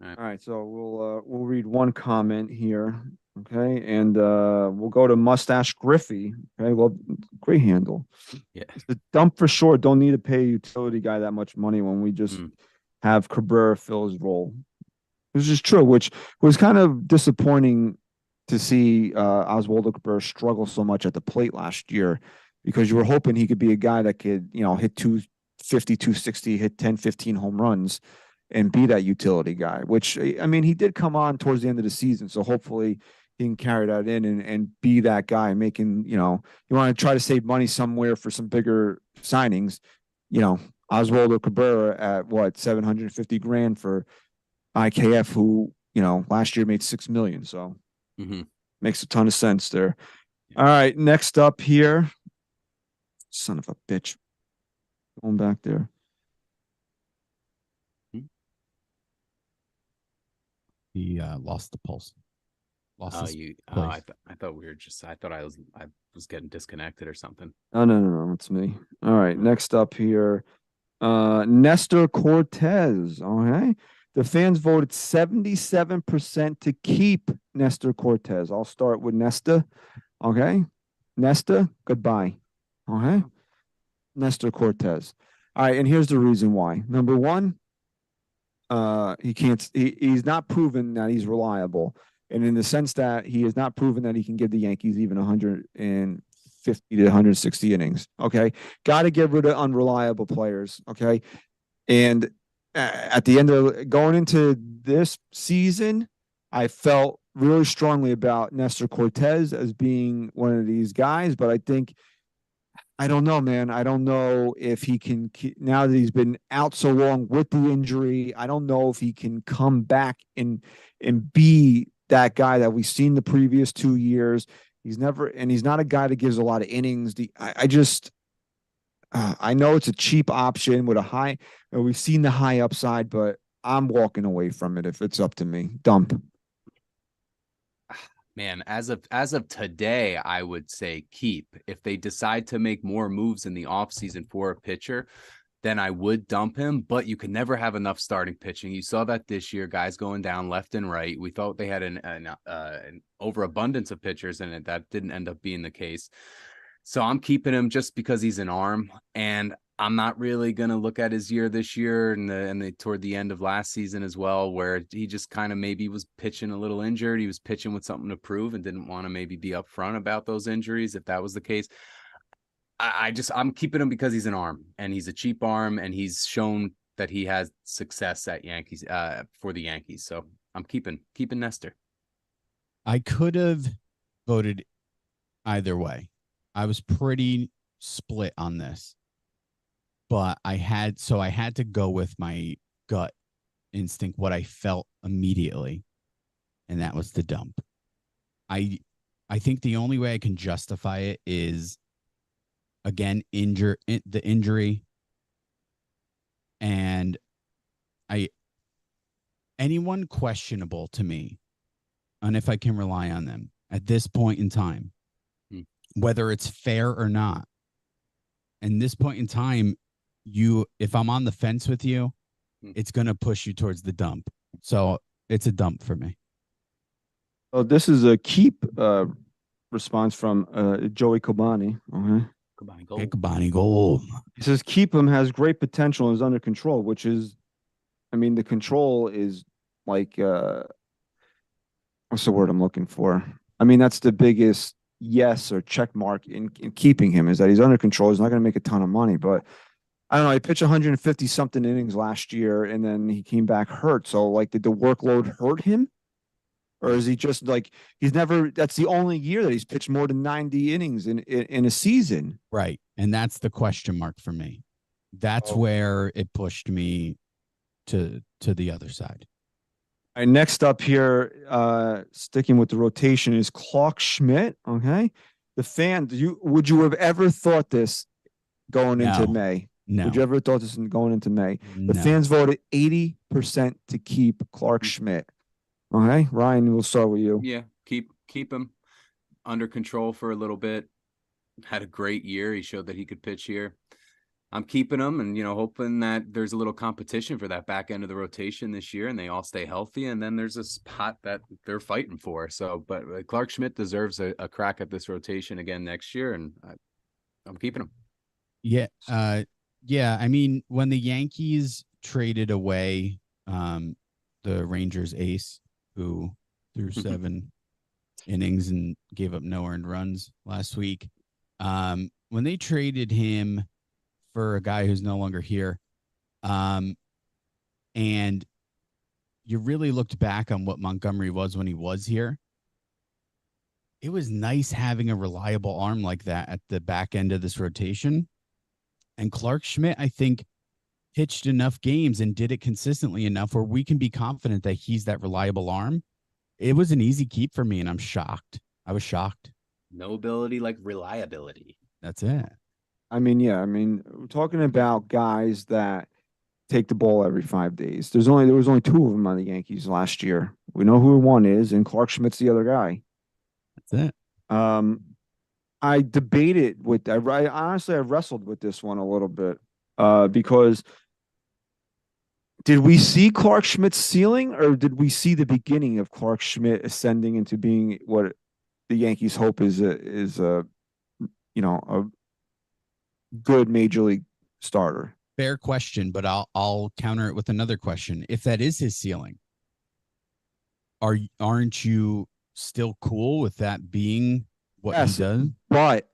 All right, so we'll read one comment here, okay, and we'll go to Mustache Griffey. Okay, well, great handle. Yeah, it's a dump for sure. Don't need to pay a utility guy that much money when we just have Cabrera fill his role. This is true, which was kind of disappointing to see Oswaldo Cabrera struggle so much at the plate last year, because you were hoping he could be a guy that could, you know, hit 250, 260, hit 10, 15 home runs and be that utility guy, which, I mean, he did come on towards the end of the season. So hopefully he can carry that in and be that guy making, you know, you want to try to save money somewhere for some bigger signings, you know, Oswaldo Cabrera at what, 750 grand for IKF, who, you know, last year made 6 million. So makes a ton of sense there. All right. Next up here, son of a bitch, going back there. He lost the pulse. I thought we were just. I thought I was getting disconnected or something. No, it's me. All right, next up here, Nestor Cortes. Okay, the fans voted 77% to keep Nestor Cortes. I'll start with Nesta. Okay, Nesta, goodbye. Okay, Nestor Cortes. All right, and here's the reason why. Number one, he's not proven that he's reliable. And in the sense that he has not proven that he can give the Yankees even 150 to 160 innings. Okay. Got to get rid of unreliable players. Okay. And at the end of going into this season, I felt really strongly about Nestor Cortes as being one of these guys, but I don't know, man. I don't know if he can, now that he's been out so long with the injury, I don't know if he can come back and be that guy that we've seen the previous 2 years. He's not a guy that gives a lot of innings. I know it's a cheap option with a high, we've seen the high upside, but I'm walking away from it if it's up to me. Dump. Man, as of today, I would say keep. If they decide to make more moves in the offseason for a pitcher, then I would dump him, but you can never have enough starting pitching. You saw that this year, guys going down left and right. We thought they had an overabundance of pitchers, and that didn't end up being the case. So I'm keeping him just because he's an arm, and I'm not really gonna look at his year this year and the toward the end of last season as well, where he just kind of maybe was pitching a little injured. He was pitching with something to prove and didn't want to maybe be upfront about those injuries if that was the case. I'm keeping him because he's an arm and he's a cheap arm and he's shown that he has success at Yankees for the Yankees. So I'm keeping Nestor. I could have voted either way. I was pretty split on this, but I had to go with my gut instinct, what I felt immediately, and that was the dump. I think the only way I can justify it is, again, the injury, and anyone questionable to me, and if I can rely on them at this point in time, whether it's fair or not. And this point in time, if I'm on the fence with you, it's going to push you towards the dump. So it's a dump for me. Oh, this is a keep response from Joey Kobani. Okay. Kobani goal. He says keep him, has great potential and is under control, which is, I mean, the control is like, what's the word I'm looking for? I mean, that's the biggest yes or check mark in keeping him, is that he's under control. He's not going to make a ton of money, but I don't know. He pitched 150 something innings last year and then he came back hurt. So like, did the workload hurt him? Or is he just like, that's the only year that he's pitched more than 90 innings in a season. Right. And that's the question mark for me. That's where it pushed me to the other side. All right, next up here, sticking with the rotation, is Clark Schmidt. Okay. The fan, would you have ever thought this going into May? No. Would you ever thought this going into May? The No. fans voted 80% to keep Clark Schmidt. Okay, Ryan, we'll start with you. Yeah, keep him under control for a little bit. Had a great year. He showed that he could pitch here. I'm keeping him and, hoping that there's a little competition for that back end of the rotation this year and they all stay healthy. And then there's a spot that they're fighting for. So, but Clark Schmidt deserves a crack at this rotation again next year. And I'm keeping him. Yeah. Yeah. I mean, when the Yankees traded away the Rangers ace, who threw 7 innings and gave up no earned runs last week, when they traded him for a guy who's no longer here, and you really looked back on what Montgomery was when he was here, it was nice having a reliable arm like that at the back end of this rotation. And Clark Schmidt, I think, pitched enough games and did it consistently enough where we can be confident that he's that reliable arm. It was an easy keep for me, and I'm shocked. I was shocked. No ability like reliability. That's it. I mean, yeah. I mean, we're talking about guys that take the ball every 5 days. There was only 2 of them on the Yankees last year. We know who one is, and Clark Schmidt's the other guy. That's it. I debated with. I honestly wrestled with this one a little bit because did we see Clark Schmidt's ceiling, or did we see the beginning of Clark Schmidt ascending into being what the Yankees hope is a good major league starter? Fair question, but I'll counter it with another question. If that is his ceiling, aren't you still cool with that being what he does? But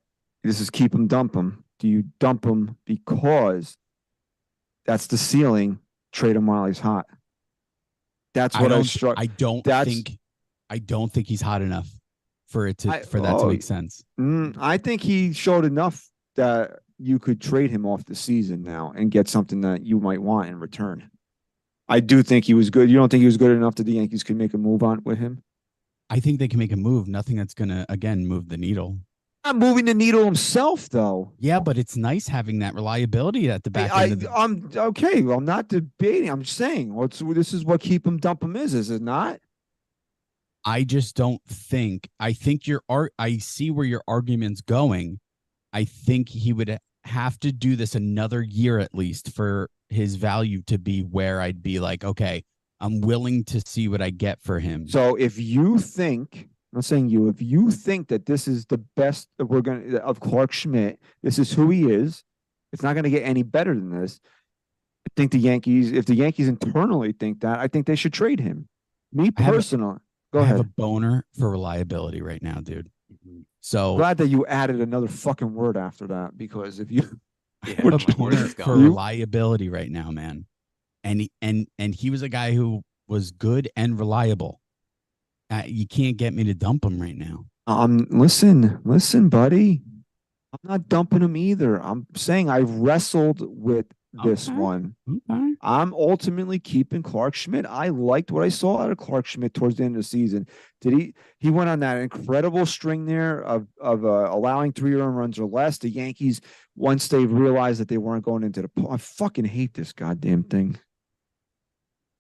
this is keep him, dump him. Do you dump him because that's the ceiling? Trade him while he's hot. That's what I struck. I don't think he's hot enough for that to make sense. I think he showed enough that you could trade him off the season now and get something that you might want in return. I do think he was good. You don't think he was good enough that the Yankees could make a move on with him? I think they can make a move. Nothing that's going to, again, move the needle. Not moving the needle himself, though. Yeah, but it's nice having that reliability at the back end. I'm okay. Well, I'm not debating. I'm saying this is what keep him, dump him is it not? I just don't think. I think I see where your argument's going. I think he would have to do this another year at least for his value to be where I'd be like, okay, I'm willing to see what I get for him. So if you think, I'm not saying if you think that this is the best that of Clark Schmidt, this is who he is, It's not going to get any better than this. I think if the Yankees internally think that, I think they should trade him. Me personally, go I ahead. have a boner for reliability right now, dude. So Glad that you added another fucking word after that, because if you I have a boner for reliability right now, man. And he was a guy who was good and reliable. You can't get me to dump him right now. Listen, buddy. I'm not dumping him either. I'm saying I wrestled with this one. Okay. I'm ultimately keeping Clark Schmidt. I liked what I saw out of Clark Schmidt towards the end of the season. He went on that incredible string there of allowing 3 earned runs or less. The Yankees, once they realized that they weren't going into I fucking hate this goddamn thing.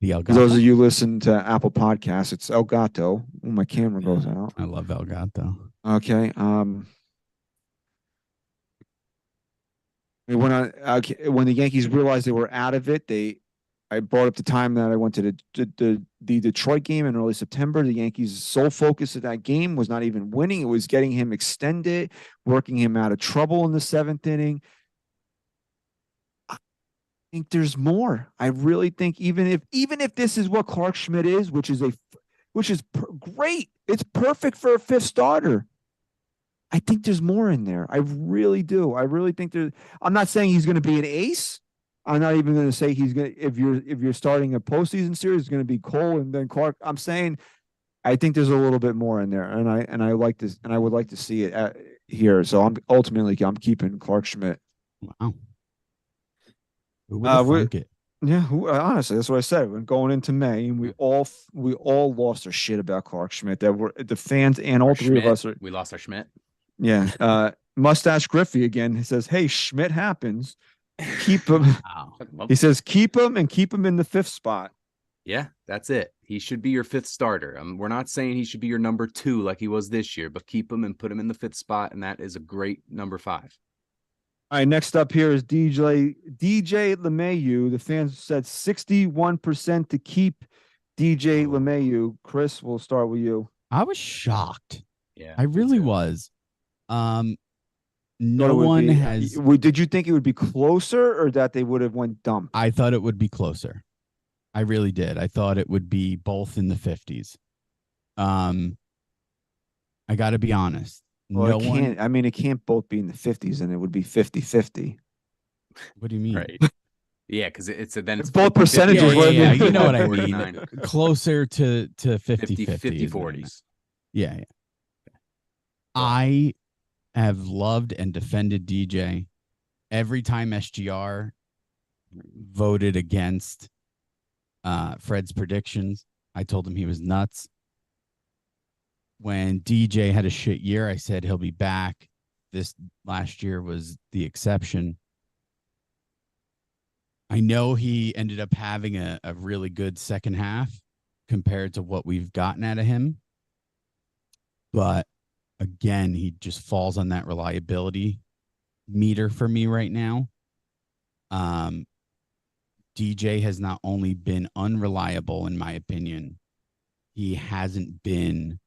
The El For those of you listen to Apple Podcasts, it's El Gato. Oh, my camera goes out. I love El Gato. Okay. They went on when the Yankees realized they were out of it. I brought up the time that I went to the Detroit game in early September. The Yankees' sole focus of that game was not even winning; it was getting him extended, working him out of trouble in the 7th inning. I think there's more. I really think even if this is what Clark Schmidt is, which is great, it's perfect for a 5th starter. I think there's more in there. I really do. I really think I'm not saying he's going to be an ace. I'm not even going to say he's going to, if you're starting a postseason series, it's going to be Cole and then Clark. I'm saying I think there's a little bit more in there, and I like this, and I would like to see it here. So I'm keeping Clark Schmidt. Wow. Who would have thunk it? Yeah, honestly, that's what I said. When going into May, and we all lost our shit about Clark Schmidt. That were the fans and all three of us are. We lost our Schmidt. Yeah. Mustache Griffey again. He says, "Hey, Schmidt happens. Keep him." Wow. He says, "Keep him and keep him in the 5th spot." Yeah, that's it. He should be your 5th starter. We're not saying he should be your number 2 like he was this year, but keep him and put him in the 5th spot, and that is a great number 5. All right, next up here is DJ LeMahieu. The fans said 61% to keep DJ LeMahieu. Chris, we'll start with you. I was shocked. Yeah, I really was. No one has. Did you think it would be closer, or that they would have went dump? I thought it would be closer. I really did. I thought it would be both in the 50s. I got to be honest. Well, it can't both be in the 50s, and it would be 50-50. What do you mean? Right. Yeah, because it's both percentages. Yeah, you know what I mean. Closer to 50-50. 40s. Yeah. I have loved and defended DJ every time SGR voted against Fred's predictions. I told him he was nuts. When DJ had a shit year, I said he'll be back. This last year was the exception. I know he ended up having a really good second half compared to what we've gotten out of him. But again, he just falls on that reliability meter for me right now. DJ has not only been unreliable, in my opinion, he hasn't been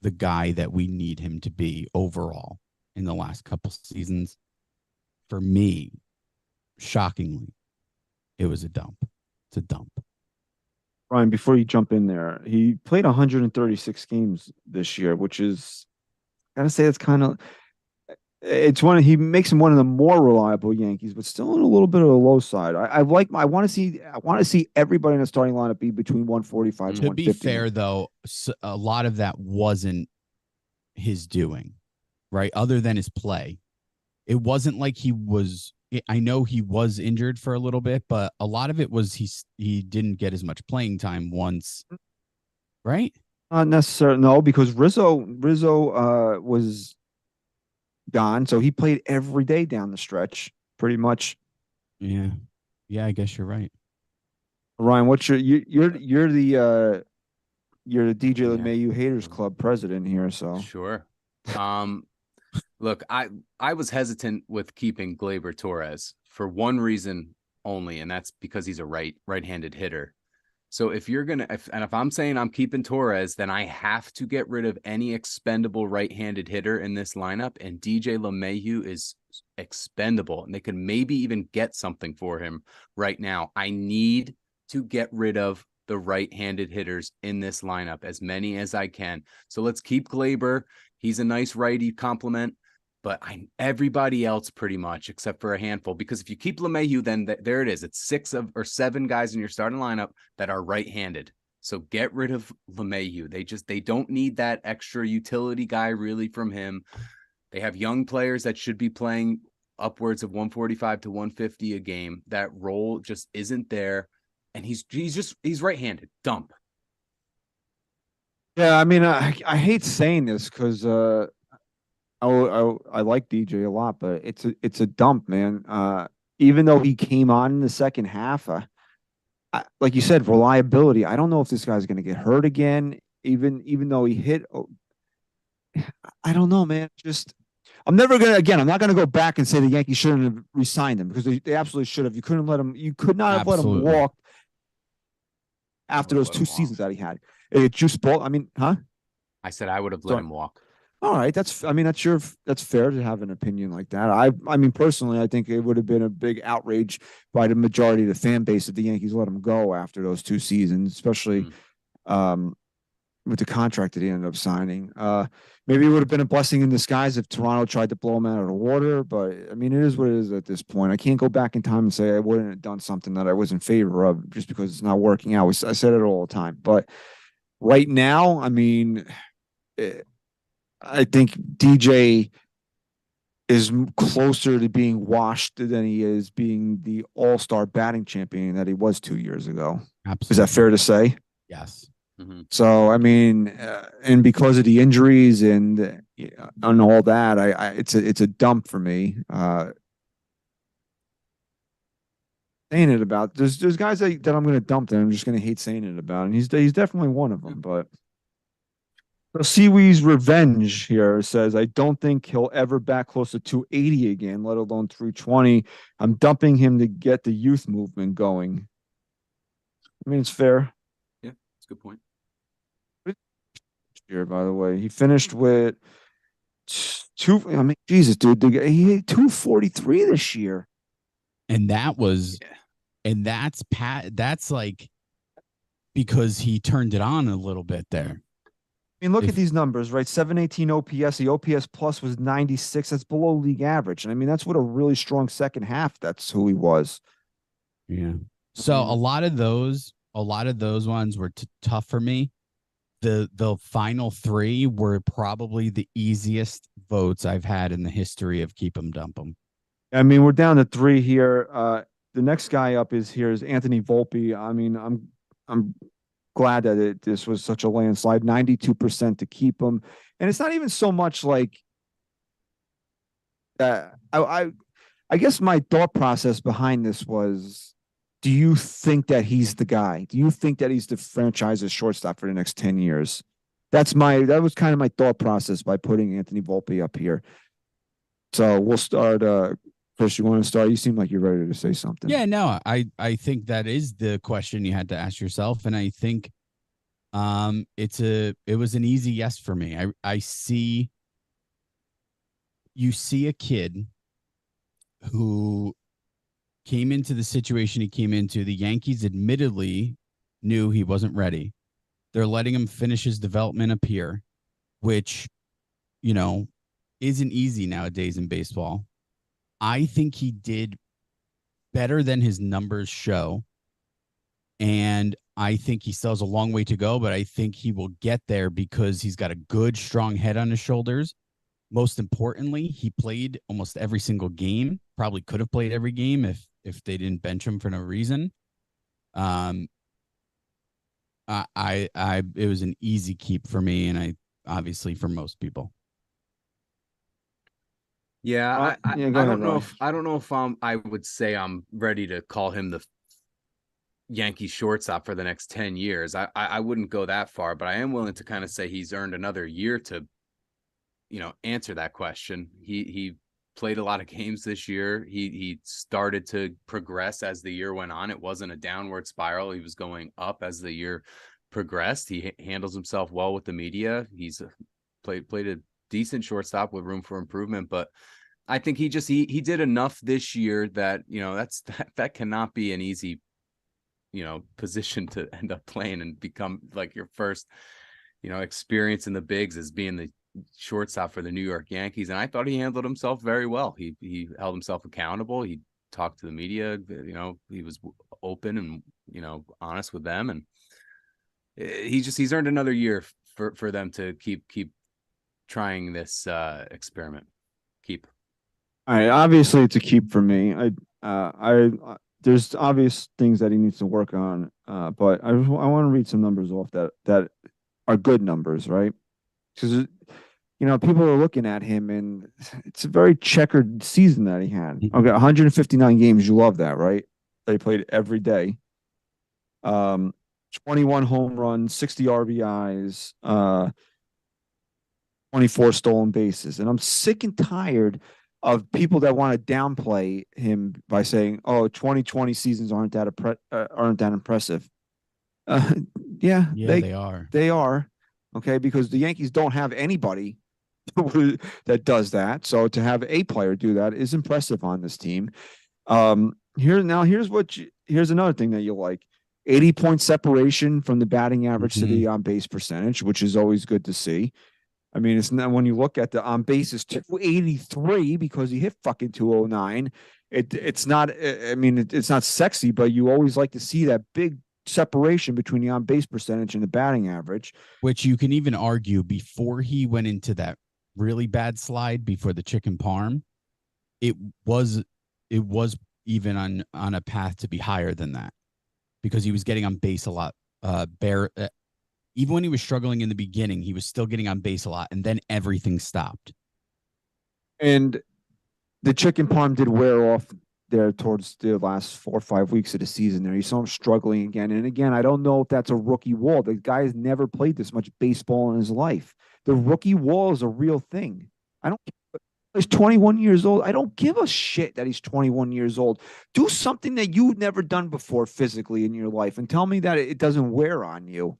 the guy that we need him to be overall in the last couple seasons. For me, shockingly, it was a dump. It's a dump. Ryan, before you jump in there, he played 136 games this year, which is, I gotta say, he makes him one of the more reliable Yankees, but still on a little bit of the low side. I want to see everybody in the starting lineup be between 145 and 150. To be fair, though, a lot of that wasn't his doing, right? Other than his play, it wasn't like he was. I know he was injured for a little bit, but a lot of it was he didn't get as much playing time once, right? Not necessarily, no, because Rizzo was gone, so he played every day down the stretch, pretty much. Yeah, I guess you're right. Ryan, what's you're the DJ LeMahieu Haters Club president here, so sure. Look, I was hesitant with keeping Gleyber Torres for one reason only, and that's because he's a right-handed hitter. So if I'm saying I'm keeping Torres, then I have to get rid of any expendable right-handed hitter in this lineup, and DJ LeMahieu is expendable, and they could maybe even get something for him right now. I need to get rid of the right-handed hitters in this lineup, as many as I can. So let's keep Gleyber. He's a nice righty complement, but everybody else pretty much, except for a handful, because if you keep LeMahieu, then there it is. It's 6 or 7 guys in your starting lineup that are right-handed. So get rid of LeMahieu. They don't need that extra utility guy really from him. They have young players that should be playing upwards of 145 to 150 a game. That role just isn't there. And he's right-handed. Dump. Yeah, I mean, I hate saying this because I like DJ a lot, but it's a dump, man. Even though he came on in the second half, like you said, reliability. I don't know if this guy's going to get hurt again. Even though he hit, I don't know, man. I'm not going to go back and say the Yankees shouldn't have re-signed him, because they absolutely should have. You could not have let him walk after those 2 seasons that he had. Juice ball. I mean, huh? I said I would have let him walk. All right, that's fair to have an opinion like that. I mean, personally, I think it would have been a big outrage by the majority of the fan base if the Yankees let him go after those 2 seasons, especially with the contract that he ended up signing. Maybe it would have been a blessing in disguise if Toronto tried to blow him out of the water, but I mean, it is what it is at this point. I can't go back in time and say I wouldn't have done something that I was in favor of just because it's not working out. I said it all the time, but right now, I mean, I think DJ is closer to being washed than he is being the all-star batting champion that he was 2 years ago. Absolutely. Is that fair to say? Yes. Mm-hmm. So, I mean, and because of the injuries and all that, it's a dump for me. Saying it about there's guys that I'm going to dump that I'm just going to hate saying it about, and he's definitely one of them. But so Seawee's Revenge here says, I don't think he'll ever back close to 280 again, let alone 320. I'm dumping him to get the youth movement going. I mean, it's fair. Yeah, it's a good point. Here, by the way, he finished with 2. I mean, Jesus, dude, he hit 243 this year, and that's like because he turned it on a little bit there. I mean, look at these numbers, right? 718 OPS. The OPS plus was 96. That's below league average. And I mean, that's what a really strong second half. That's who he was. Yeah. So a lot of those ones were tough for me. The final 3 were probably the easiest votes I've had in the history of keep 'em dump 'em. I mean, we're down to 3 here. The next guy up is Anthony Volpe. I mean, I'm glad that this was such a landslide. 92% to keep him, and it's not even so much like I guess my thought process behind this was, do you think that he's the guy? Do you think that he's the franchise's shortstop for the next 10 years? That was kind of my thought process by putting Anthony Volpe up here. So we'll start. Chris, you want to start? You seem like you're ready to say something. Yeah, no, I think that is the question you had to ask yourself, and I think it was an easy yes for me. You see a kid who came into the situation he came into. The Yankees admittedly knew he wasn't ready. They're letting him finish his development up here, which, isn't easy nowadays in baseball. I think he did better than his numbers show. And I think he still has a long way to go, but I think he will get there because he's got a good, strong head on his shoulders. Most importantly, he played almost every single game. Probably could have played every game if they didn't bench him for no reason. It was an easy keep for me, and obviously for most people. Yeah, I don't know if I would say I'm ready to call him the Yankee shortstop for the next 10 years. I wouldn't go that far, but I am willing to kind of say he's earned another year to, answer that question. He played a lot of games this year. He started to progress as the year went on. It wasn't a downward spiral. He was going up as the year progressed. He handles himself well with the media. He's played a decent shortstop with room for improvement, but I think he did enough this year that, that cannot be an easy, position to end up playing and become like your first, experience in the bigs as being the shortstop for the New York Yankees. And I thought he handled himself very well. He held himself accountable. He talked to the media, he was open and, honest with them. And he's earned another year for them to keep trying this experiment. Keep. All right, obviously it's a keep for me. There's obvious things that he needs to work on, but I want to read some numbers off that are good numbers, right? Because people are looking at him, and it's a very checkered season that he had. Okay, 159 games, you love that, right? They played every day. 21 home runs, 60 RBIs, 24 stolen bases, and I'm sick and tired of people that want to downplay him by saying, "Oh, 2020 seasons aren't that impressive." Yeah, they are. They are, okay, because the Yankees don't have anybody that does that. So to have a player do that is impressive on this team. Here's another thing that you like: 80-point separation from the batting average to the on base percentage, which is always good to see. I mean, it's not, when you look at the on base is 283 because he hit fucking 209. It's not, it's not sexy, but you always like to see that big separation between the on base percentage and the batting average. Which you can even argue before he went into that really bad slide before the chicken parm, it was even on a path to be higher than that because he was getting on base a lot. Even when he was struggling in the beginning, he was still getting on base a lot, and then everything stopped. And the chicken parm did wear off there towards the last 4 or 5 weeks of the season there. You saw him struggling again. And again, I don't know if that's a rookie wall. The guy has never played this much baseball in his life. The rookie wall is a real thing. He's 21 years old. I don't give a shit that he's 21 years old. Do something that you've never done before physically in your life and tell me that it doesn't wear on you.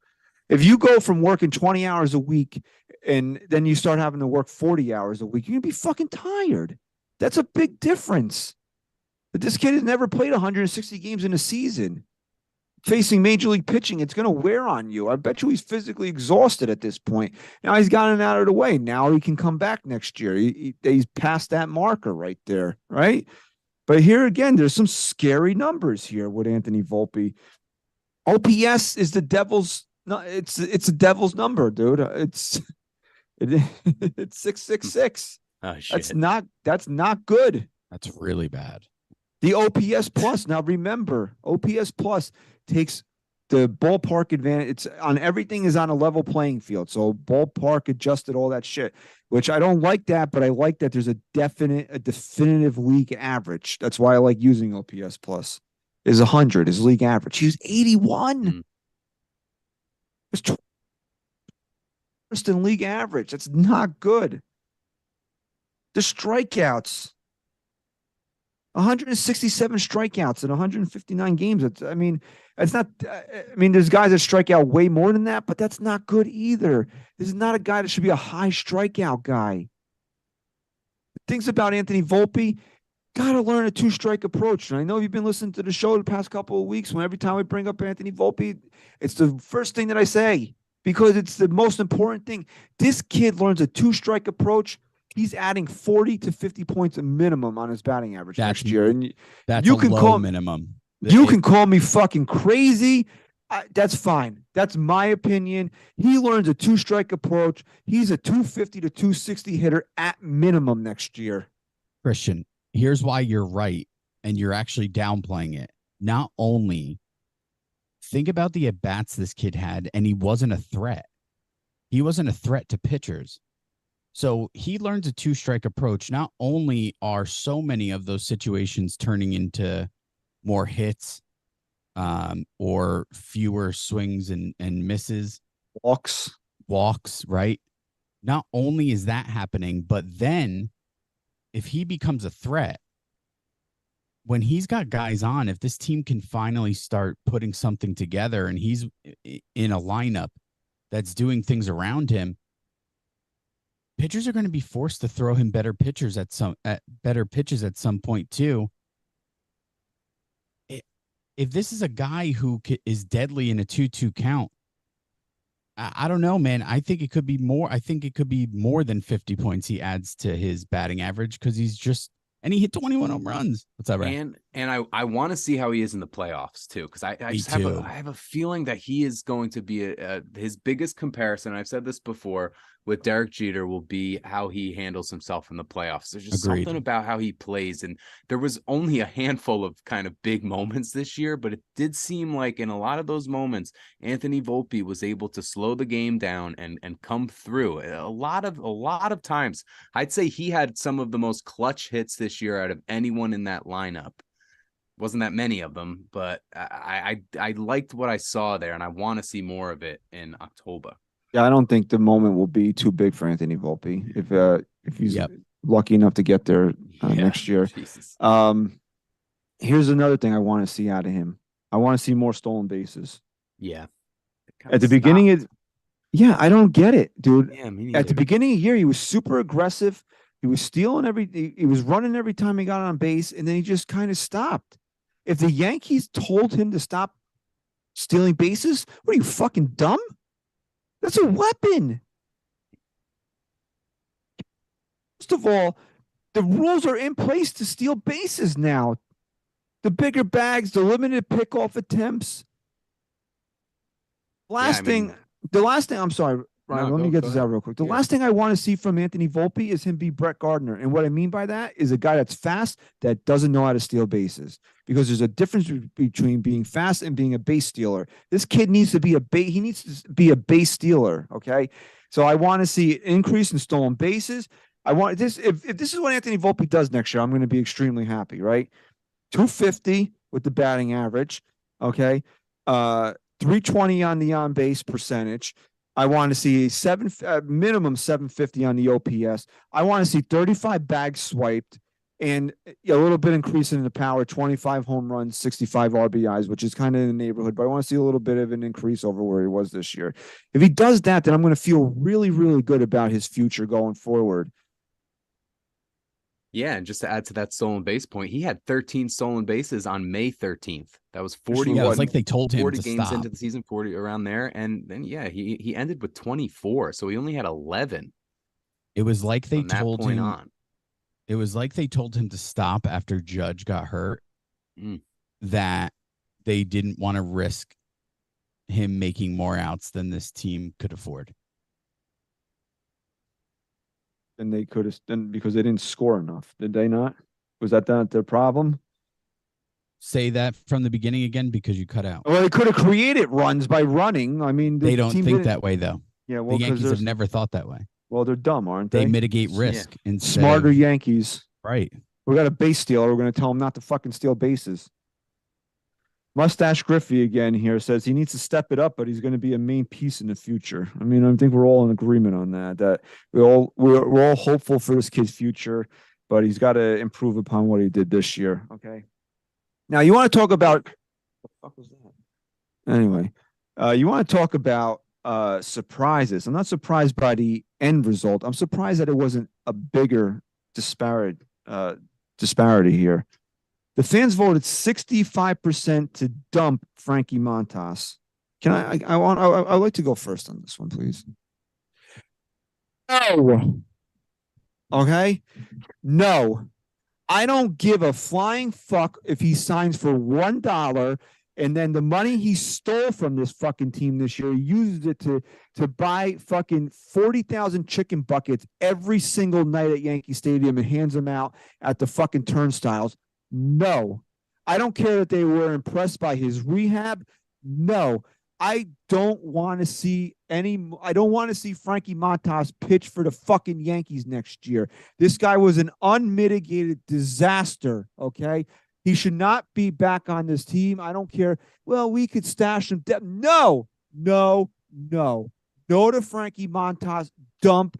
If you go from working 20 hours a week and then you start having to work 40 hours a week, you're going to be fucking tired. That's a big difference. But this kid has never played 160 games in a season. Facing major league pitching, it's going to wear on you. I bet you he's physically exhausted at this point. Now he's gotten out of the way. Now he can come back next year. He's past that marker right there, right? But here again, there's some scary numbers here with Anthony Volpe. OPS is the devil's. No, it's a devil's number, dude. It's 666. Oh shit. That's not good. That's really bad. The OPS plus. Now remember, OPS plus takes the ballpark advantage. It's on everything is on a level playing field. So ballpark adjusted all that shit, which I don't like that, but I like that there's a definitive league average. That's why I like using OPS plus. Is 100 is league average. He was 81. It's worse than league average. That's not good. The strikeouts. 167 strikeouts in 159 games. It's not. There's guys that strike out way more than that, but that's not good either. This is not a guy that should be a high strikeout guy. Things about Anthony Volpe, got to learn a two-strike approach. And I know you've been listening to the show the past couple of weeks. When every time we bring up Anthony Volpe, it's the first thing that I say because it's the most important thing. This kid learns a two-strike approach. He's adding 40 to 50 points a minimum on his batting average next year. And that's you a can low call minimum. You can call me fucking crazy. That's fine. That's my opinion. He learns a two-strike approach. He's a 250 to 260 hitter at minimum next year. Christian, here's why you're right, and you're actually downplaying it. Not only think about the at-bats this kid had, and he wasn't a threat. He wasn't a threat to pitchers. So he learns a two-strike approach. Not only are so many of those situations turning into more hits or fewer swings and misses. Walks, right? Not only is that happening, but then if he becomes a threat, when he's got guys on, if this team can finally start putting something together and he's in a lineup that's doing things around him, pitchers are going to be forced to throw him better pitches at some point too. If this is a guy who is deadly in a 2-2 count, I don't know, man. I think it could be more. I think it could be more than 50 points he adds to his batting average because and he hit 21 home runs. What's up, Ray? And I want to see how he is in the playoffs too, because I just have a feeling that he is going to be his biggest comparison. I've said this before with Derek Jeter will be how he handles himself in the playoffs. There's just something about how he plays, and there was only a handful of kind of big moments this year, but it did seem like in a lot of those moments, Anthony Volpe was able to slow the game down and come through. A lot of times, I'd say he had some of the most clutch hits this year out of anyone in that lineup. Wasn't that many of them, but I liked what I saw there, and I want to see more of it in October. Yeah, I don't think the moment will be too big for Anthony Volpe if he's lucky enough to get there next year. Jesus. Here's another thing I want to see out of him. I want to see more stolen bases. Yeah. At the beginning I don't get it, dude. Yeah, me At the beginning of the year, he was super aggressive. He was stealing he was running every time he got on base, and then he just kind of stopped. If the Yankees told him to stop stealing bases, what are you, fucking dumb? That's a weapon. First of all, the rules are in place to steal bases now. The bigger bags, the limited pickoff attempts. The last thing, I'm sorry, Ryan, let me get this out real quick. The last thing I want to see from Anthony Volpe is him be Brett Gardner. And what I mean by that is a guy that's fast that doesn't know how to steal bases, because there's a difference between being fast and being a base stealer. This kid needs to be he needs to be a base stealer. Okay. So I want to see an increase in stolen bases. I want this. If this is what Anthony Volpe does next year, I'm going to be extremely happy, right? 250 with the batting average. Okay. 320 on the on base percentage. I want to see minimum 750 on the OPS. I want to see 35 bags swiped and a little bit increase in the power, 25 home runs, 65 RBIs, which is kind of in the neighborhood. But I want to see a little bit of an increase over where he was this year. If he does that, then I'm going to feel really, really good about his future going forward. Yeah, and just to add to that stolen base point, he had 13 stolen bases on May 13th. That was 40. Yeah, it was like they told him 40 to games stop. into the season, 40 around there, and then he ended with 24, so he only had 11. It was like they told him on. It was like they told him to stop after Judge got hurt. That they didn't want to risk him making more outs than this team could afford. And they could have done because they didn't score enough. Did they not? Was that not their problem? Say that from the beginning again, because you cut out. Well, they could have created runs by running. I mean, they don't think that way, though. Yeah, well, the Yankees have never thought that way. Well, they're dumb, aren't they? They mitigate risk. Yeah. Smarter Yankees. Right. We got a base stealer. We're going to tell him not to fucking steal bases. Mustache Griffey again here says he needs to step it up, but he's going to be a main piece in the future. I mean, I think we're all in agreement on that. That we're all hopeful for this kid's future, but he's got to improve upon what he did this year. Okay. Now you want to talk about what the fuck was that? Anyway, you want to talk about surprises. I'm not surprised by the end result. I'm surprised that it wasn't a bigger disparity here. The fans voted 65% to dump Frankie Montas. Can I'd like to go first on this one, please. No. Okay? No. I don't give a flying fuck if he signs for $1 and then the money he stole from this fucking team this year, he uses it to buy fucking 40,000 chicken buckets every single night at Yankee Stadium and hands them out at the fucking turnstiles. No. I don't care that they were impressed by his rehab. No. I don't want to see Frankie Montas pitch for the fucking Yankees next year. This guy was an unmitigated disaster, okay? He should not be back on this team. I don't care. Well, we could stash him. No to Frankie Montas. Dump.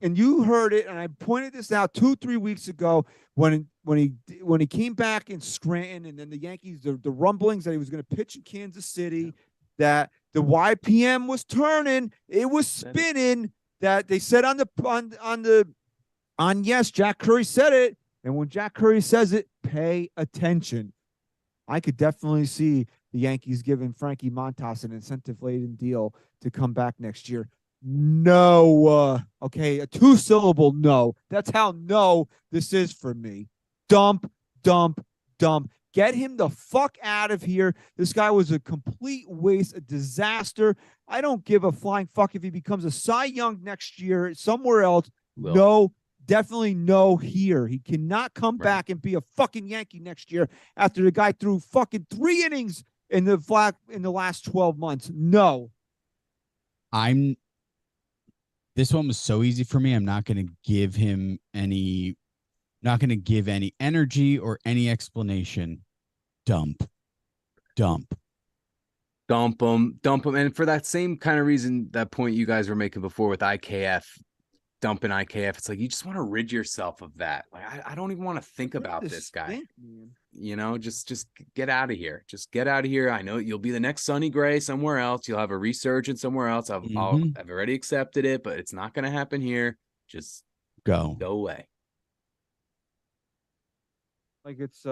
And you heard it, and I pointed this out 2-3 weeks ago when he came back in Scranton, and then the Yankees, the rumblings that he was going to pitch in Kansas City, that the YPM was turning, it was spinning. that they said on yes, Jack Curry said it. And when Jack Curry says it, pay attention. I could definitely see the Yankees giving Frankie Montas an incentive-laden deal to come back next year. No. Okay, a 2-syllable no. That's how no this is for me. Dump, dump, dump. Get him the fuck out of here. This guy was a complete waste, a disaster. I don't give a flying fuck if he becomes a Cy Young next year somewhere else. Will. No, definitely no here. He cannot come back and be a fucking Yankee next year after the guy threw fucking 3 innings in the last 12 months. No. This one was so easy for me. I'm not going to give him any energy or any explanation. Dump him. And for that same kind of reason, that point you guys were making before with IKF, dumping IKF, it's like you just want to rid yourself of that. Like I don't even want to think about this guy. You know, just get out of here. Just get out of here. I know you'll be the next Sonny Gray somewhere else. You'll have a resurgence somewhere else. I've already accepted it, but it's not going to happen here. Just go away. Like it's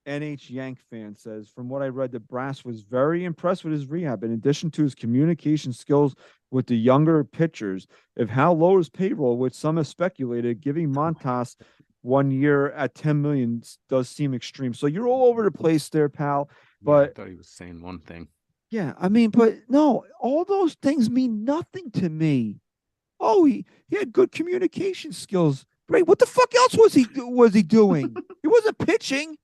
NH Yank fan says, from what I read, the brass was very impressed with his rehab. In addition to his communication skills with the younger pitchers, if Hal lowers payroll, which some have speculated, giving Montas 1 year at 10 million does seem extreme. So you're all over the place there, pal. But I thought he was saying one thing. Yeah, I mean, but no, all those things mean nothing to me. Oh, he had good communication skills. Great. What the fuck else was he doing? He wasn't pitching.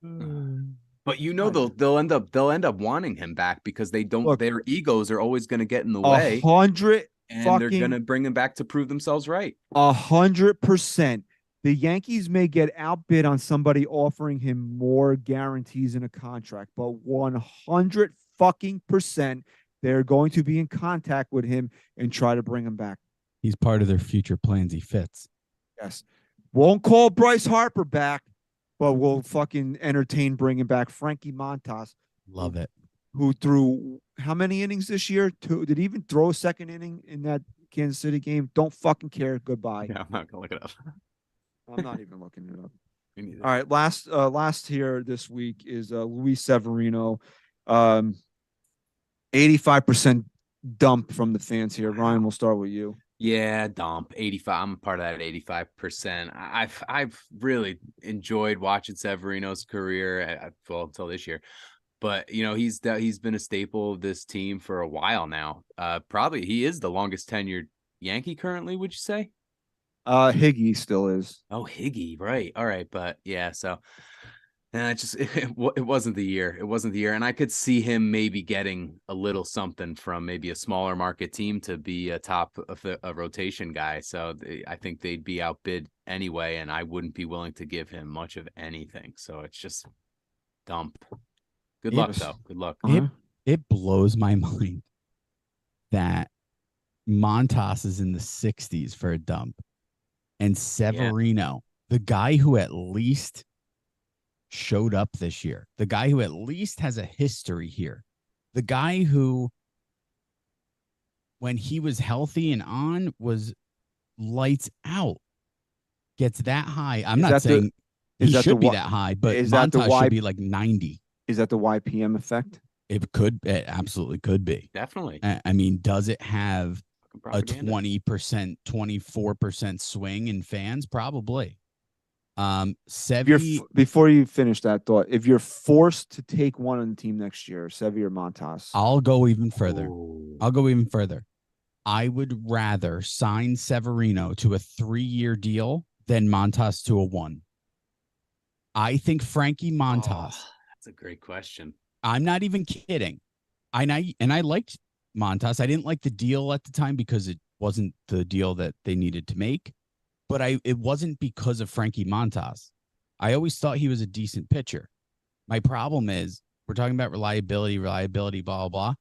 But they'll end up wanting him back because they don't. Look, their egos are always going to get in the way. 100 and they're going to bring him back to prove themselves right. 100%. The Yankees may get outbid on somebody offering him more guarantees in a contract, but 100 fucking percent they're going to be in contact with him and try to bring him back. He's part of their future plans. He fits. Yes. Won't call Bryce Harper back, but we'll fucking entertain bringing back Frankie Montas. Love it. Who threw how many innings this year? 2. Did he even throw a second inning in that Kansas City game? Don't fucking care. Goodbye. Yeah, I'm not going to look it up. I'm not even looking it up. All right. Last here this week is Luis Severino. 85% dump from the fans here. Ryan, we'll start with you. Yeah, dump 85. I'm a part of that 85%. I've really enjoyed watching Severino's career until this year. But he's been a staple of this team for a while now. Probably he is the longest tenured Yankee currently, would you say? Higgy still is. Oh, Higgy, right. All right, but yeah, so it wasn't the year. It wasn't the year. And I could see him maybe getting a little something from maybe a smaller market team to be a top of a rotation guy. So I think they'd be outbid anyway, and I wouldn't be willing to give him much of anything. So it's just dump. Good luck, though. Good luck. It blows my mind that Montas is in the 60s for a dump. And Severino, the guy who at least showed up this year, the guy who at least has a history here, the guy who, when he was healthy and on, was lights out, gets that high. I'm not saying he should be that high, but Montas should be like 90. Is that the YPM effect? It absolutely could be. Definitely. I mean, does it have a 20%, 24% swing in fans? Probably. Before you finish that thought, if you're forced to take one on the team next year, Sevy or Montas, I'll go even further. I would rather sign Severino to a 3-year deal than Montas to a 1. I think Frankie Montas. That's a great question. I'm not even kidding. I liked Montas. I didn't like the deal at the time because it wasn't the deal that they needed to make. But it wasn't because of Frankie Montas. I always thought he was a decent pitcher. My problem is we're talking about reliability, blah, blah, blah.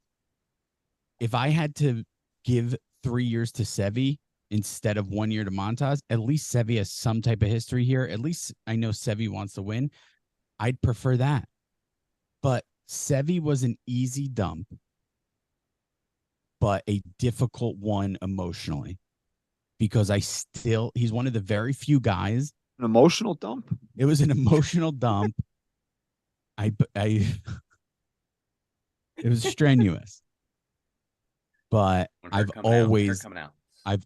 If I had to give 3 years to Sevy instead of 1 year to Montas, at least Sevy has some type of history here. At least I know Sevy wants to win. I'd prefer that. But Sevy was an easy dump. but a difficult one emotionally because he's one of the very few guys. An emotional dump. It was an emotional dump. It was strenuous, but I've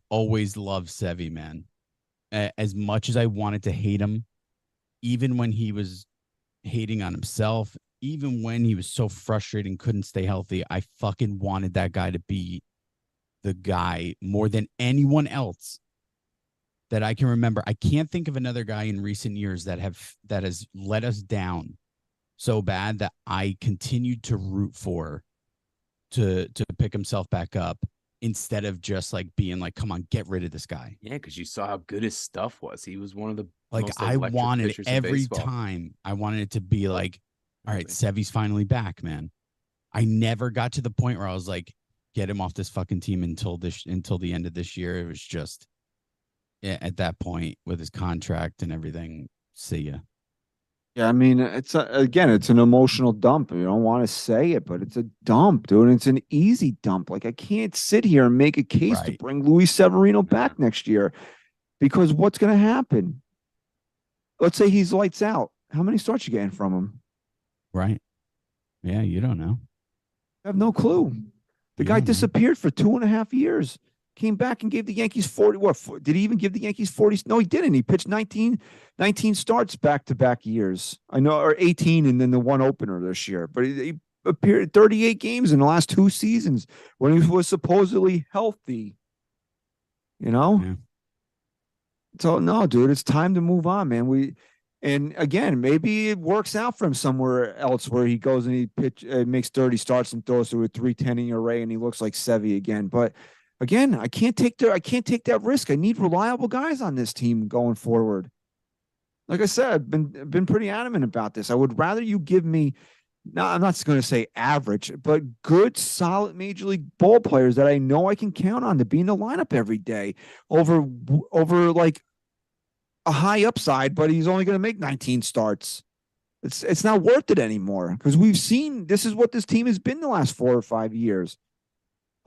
always loved Sevy, man. As much as I wanted to hate him, even when he was hating on himself, even when he was so frustrated and couldn't stay healthy, I fucking wanted that guy to be the guy more than anyone else that I can remember. I can't think of another guy in recent years that has let us down so bad that I continued to root for to pick himself back up instead of just like being like, come on, get rid of this guy. Yeah, because you saw how good his stuff was. He was one of the like most I electric wanted pitchers in every baseball. time. I wanted it to be like, all right, Sevy's finally back, man. I never got to the point where I was like, get him off this fucking team until the end of this year. It was just at that point with his contract and everything. See ya. Yeah, I mean, again, it's an emotional dump. You don't want to say it, but it's a dump, dude. It's an easy dump. Like I can't sit here and make a case to bring Luis Severino back next year because what's going to happen? Let's say he's lights out. How many starts you getting from him? Right. Yeah, you don't know. I have no clue. The guy disappeared for 2.5 years. Came back and gave the Yankees 40. Did he even give the Yankees 40? No, he didn't. He pitched 19 starts back-to-back years. I know, or 18 and then the one opener this year. But he appeared 38 games in the last 2 seasons when he was supposedly healthy. You know? Yeah. So, no, dude, it's time to move on, man. And again, maybe it works out for him somewhere else where he goes and he makes 30 starts and throws through a 3.10 ERA and he looks like Sevy again. But again, I can't take that risk. I need reliable guys on this team going forward. Like I said, I've been pretty adamant about this. I would rather you give me, now I'm not going to say average, but good, solid major league ball players that I know I can count on to be in the lineup every day over like a high upside, but he's only going to make 19 starts. It's not worth it anymore because we've seen this is what this team has been the last 4 or 5 years.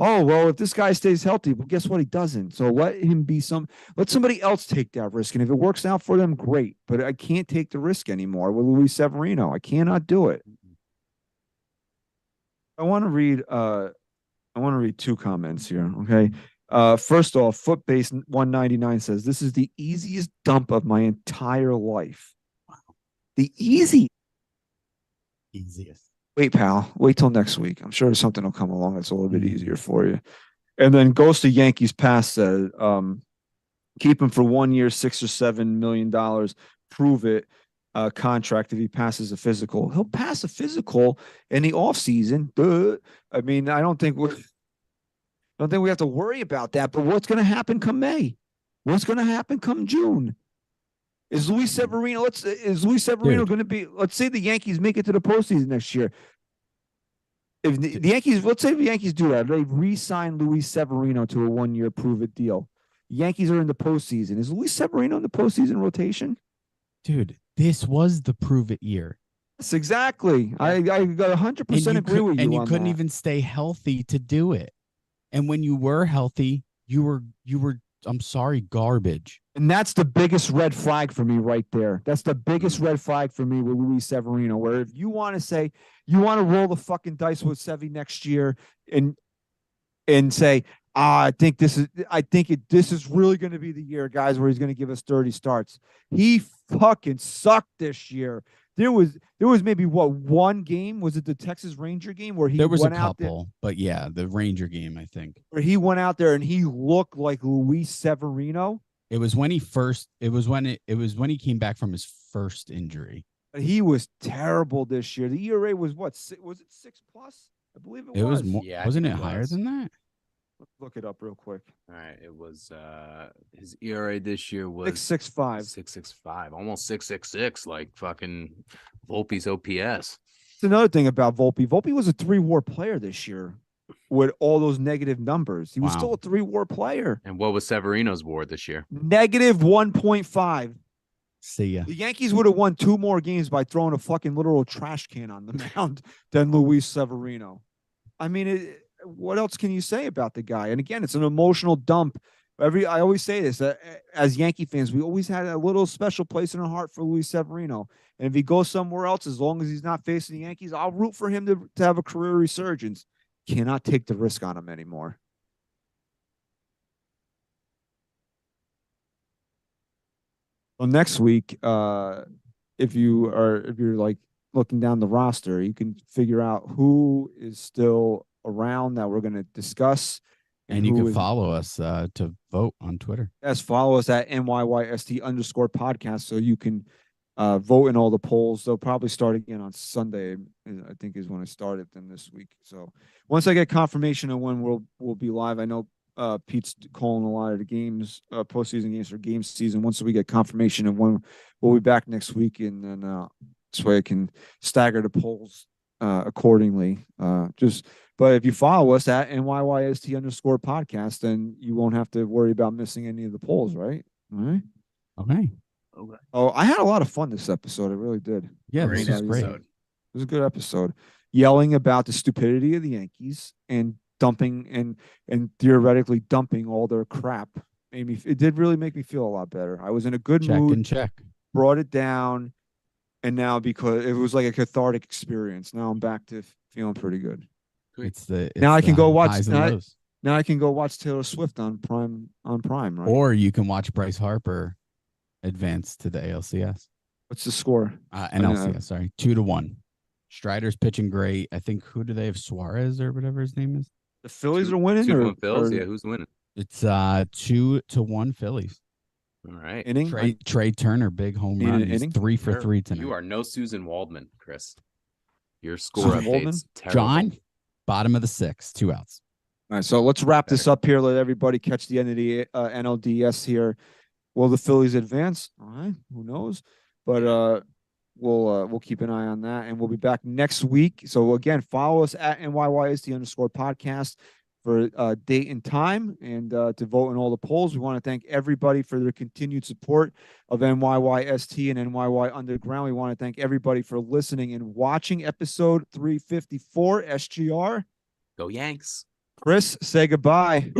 Oh, well, if this guy stays healthy, well, guess what? He doesn't. So let somebody else take that risk. And if it works out for them, great. But I can't take the risk anymore with Luis Severino. I cannot do it. I want to read 2 comments here. Okay. First off, Footbase 199 says, this is the easiest dump of my entire life. Wow. The easiest. Wait, pal. Wait till next week. I'm sure something will come along that's a little bit easier for you. And then Ghost of Yankees Past said, keep him for 1 year, $6 or $7 million. Prove it. Contract if he passes a physical. He'll pass a physical in the offseason. I mean, I don't think we have to worry about that. But what's going to happen come May? What's going to happen come June? Is Luis Severino going to be, let's say the Yankees make it to the postseason next year. If the Yankees, let's say the Yankees do that, they re-sign Luis Severino to a 1 year prove it deal. Yankees are in the postseason. Is Luis Severino in the postseason rotation? Dude, this was the prove it year. Yes, exactly. I got 100% agree with you. And you couldn't even stay healthy to do it. And when you were healthy, you were, I'm sorry, garbage. And that's the biggest red flag for me right there. That's the biggest red flag for me with Luis Severino, where if you want to say, you want to roll the fucking dice with Sevy next year and say, I think this is really going to be the year, guys, where he's going to give us 30 starts. He fucking sucked this year. There was maybe one game? Was it the Texas Ranger game where there was a couple, but yeah, the Ranger game, I think, where he went out there and he looked like Luis Severino. It was when he came back from his first injury. But he was terrible this year. The ERA was what? Was it 6+? I believe it was. It was more. Yeah, wasn't it higher than that? Look it up real quick. All right, it was his ERA this year was 6.65. 6.65, almost 6.66, like fucking Volpe's OPS. It's another thing about Volpe. Volpe was a 3-WAR player this year with all those negative numbers. He was still a 3-WAR player. And what was Severino's WAR this year? Negative 1.5. See ya. The Yankees would have won 2 more games by throwing a fucking literal trash can on the mound than Luis Severino. I mean, what else can you say about the guy? And again, it's an emotional dump. I always say this, as Yankee fans, we always had a little special place in our heart for Luis Severino. And if he goes somewhere else, as long as he's not facing the Yankees, I'll root for him to have a career resurgence. Cannot take the risk on him anymore. Well, next week, if you're like looking down the roster, you can figure out who is still around that we're going to discuss. And you can follow us to vote on Twitter. Yes, follow us at NYYST_podcast so you can vote in all the polls. They'll probably start again on Sunday, I think is when I started them this week. So once I get confirmation of when we'll be live, I know Pete's calling a lot of the games, postseason games for game season. Once we get confirmation of when we'll be back next week, and then this way I can stagger the polls accordingly. But if you follow us at NYYST_podcast, then you won't have to worry about missing any of the polls, right? All right. Okay. Oh, I had a lot of fun this episode. I really did. Yeah, this is great. episode. It was a good episode. Yelling about the stupidity of the Yankees and dumping and theoretically dumping all their crap. It did really make me feel a lot better. I was in a good mood. Check. Brought it down, and now because it was like a cathartic experience, now I'm back to feeling pretty good. Now I can go watch. Now I can go watch Taylor Swift on Prime, right? Or you can watch Bryce Harper advance to the ALCS. What's the score? NLCS, sorry. 2-1. Strider's pitching great. I think, who do they have? Suarez or whatever his name is. The Phillies are winning? 2-1 Phillies? Yeah, who's winning? It's 2-1 Phillies. All right. Inning? Trey Turner, big home run. He's 3 for 3 tonight. You are no Susan Waldman, Chris. Your score update's terrible. John, bottom of the 6th, 2 outs. All right, so let's wrap this up here. Let everybody catch the end of the NLDS here. Will the Phillies advance? All right, who knows? But we'll keep an eye on that, and we'll be back next week. So again, follow us at NYYST_podcast for date and time, and to vote in all the polls. We want to thank everybody for their continued support of NYYST and NYY Underground. We want to thank everybody for listening and watching episode 354 SGR. Go Yanks. Chris, say goodbye.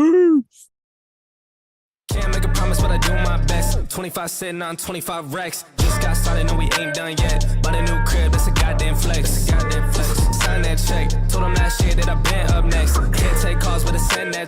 Can't make a promise, but I do my best. 25 sitting on 25 racks. Just got started, no, we ain't done yet. But a new crib, that's a goddamn flex. Sign that check. Told them last year that I been up next. Can't take calls, but I send that.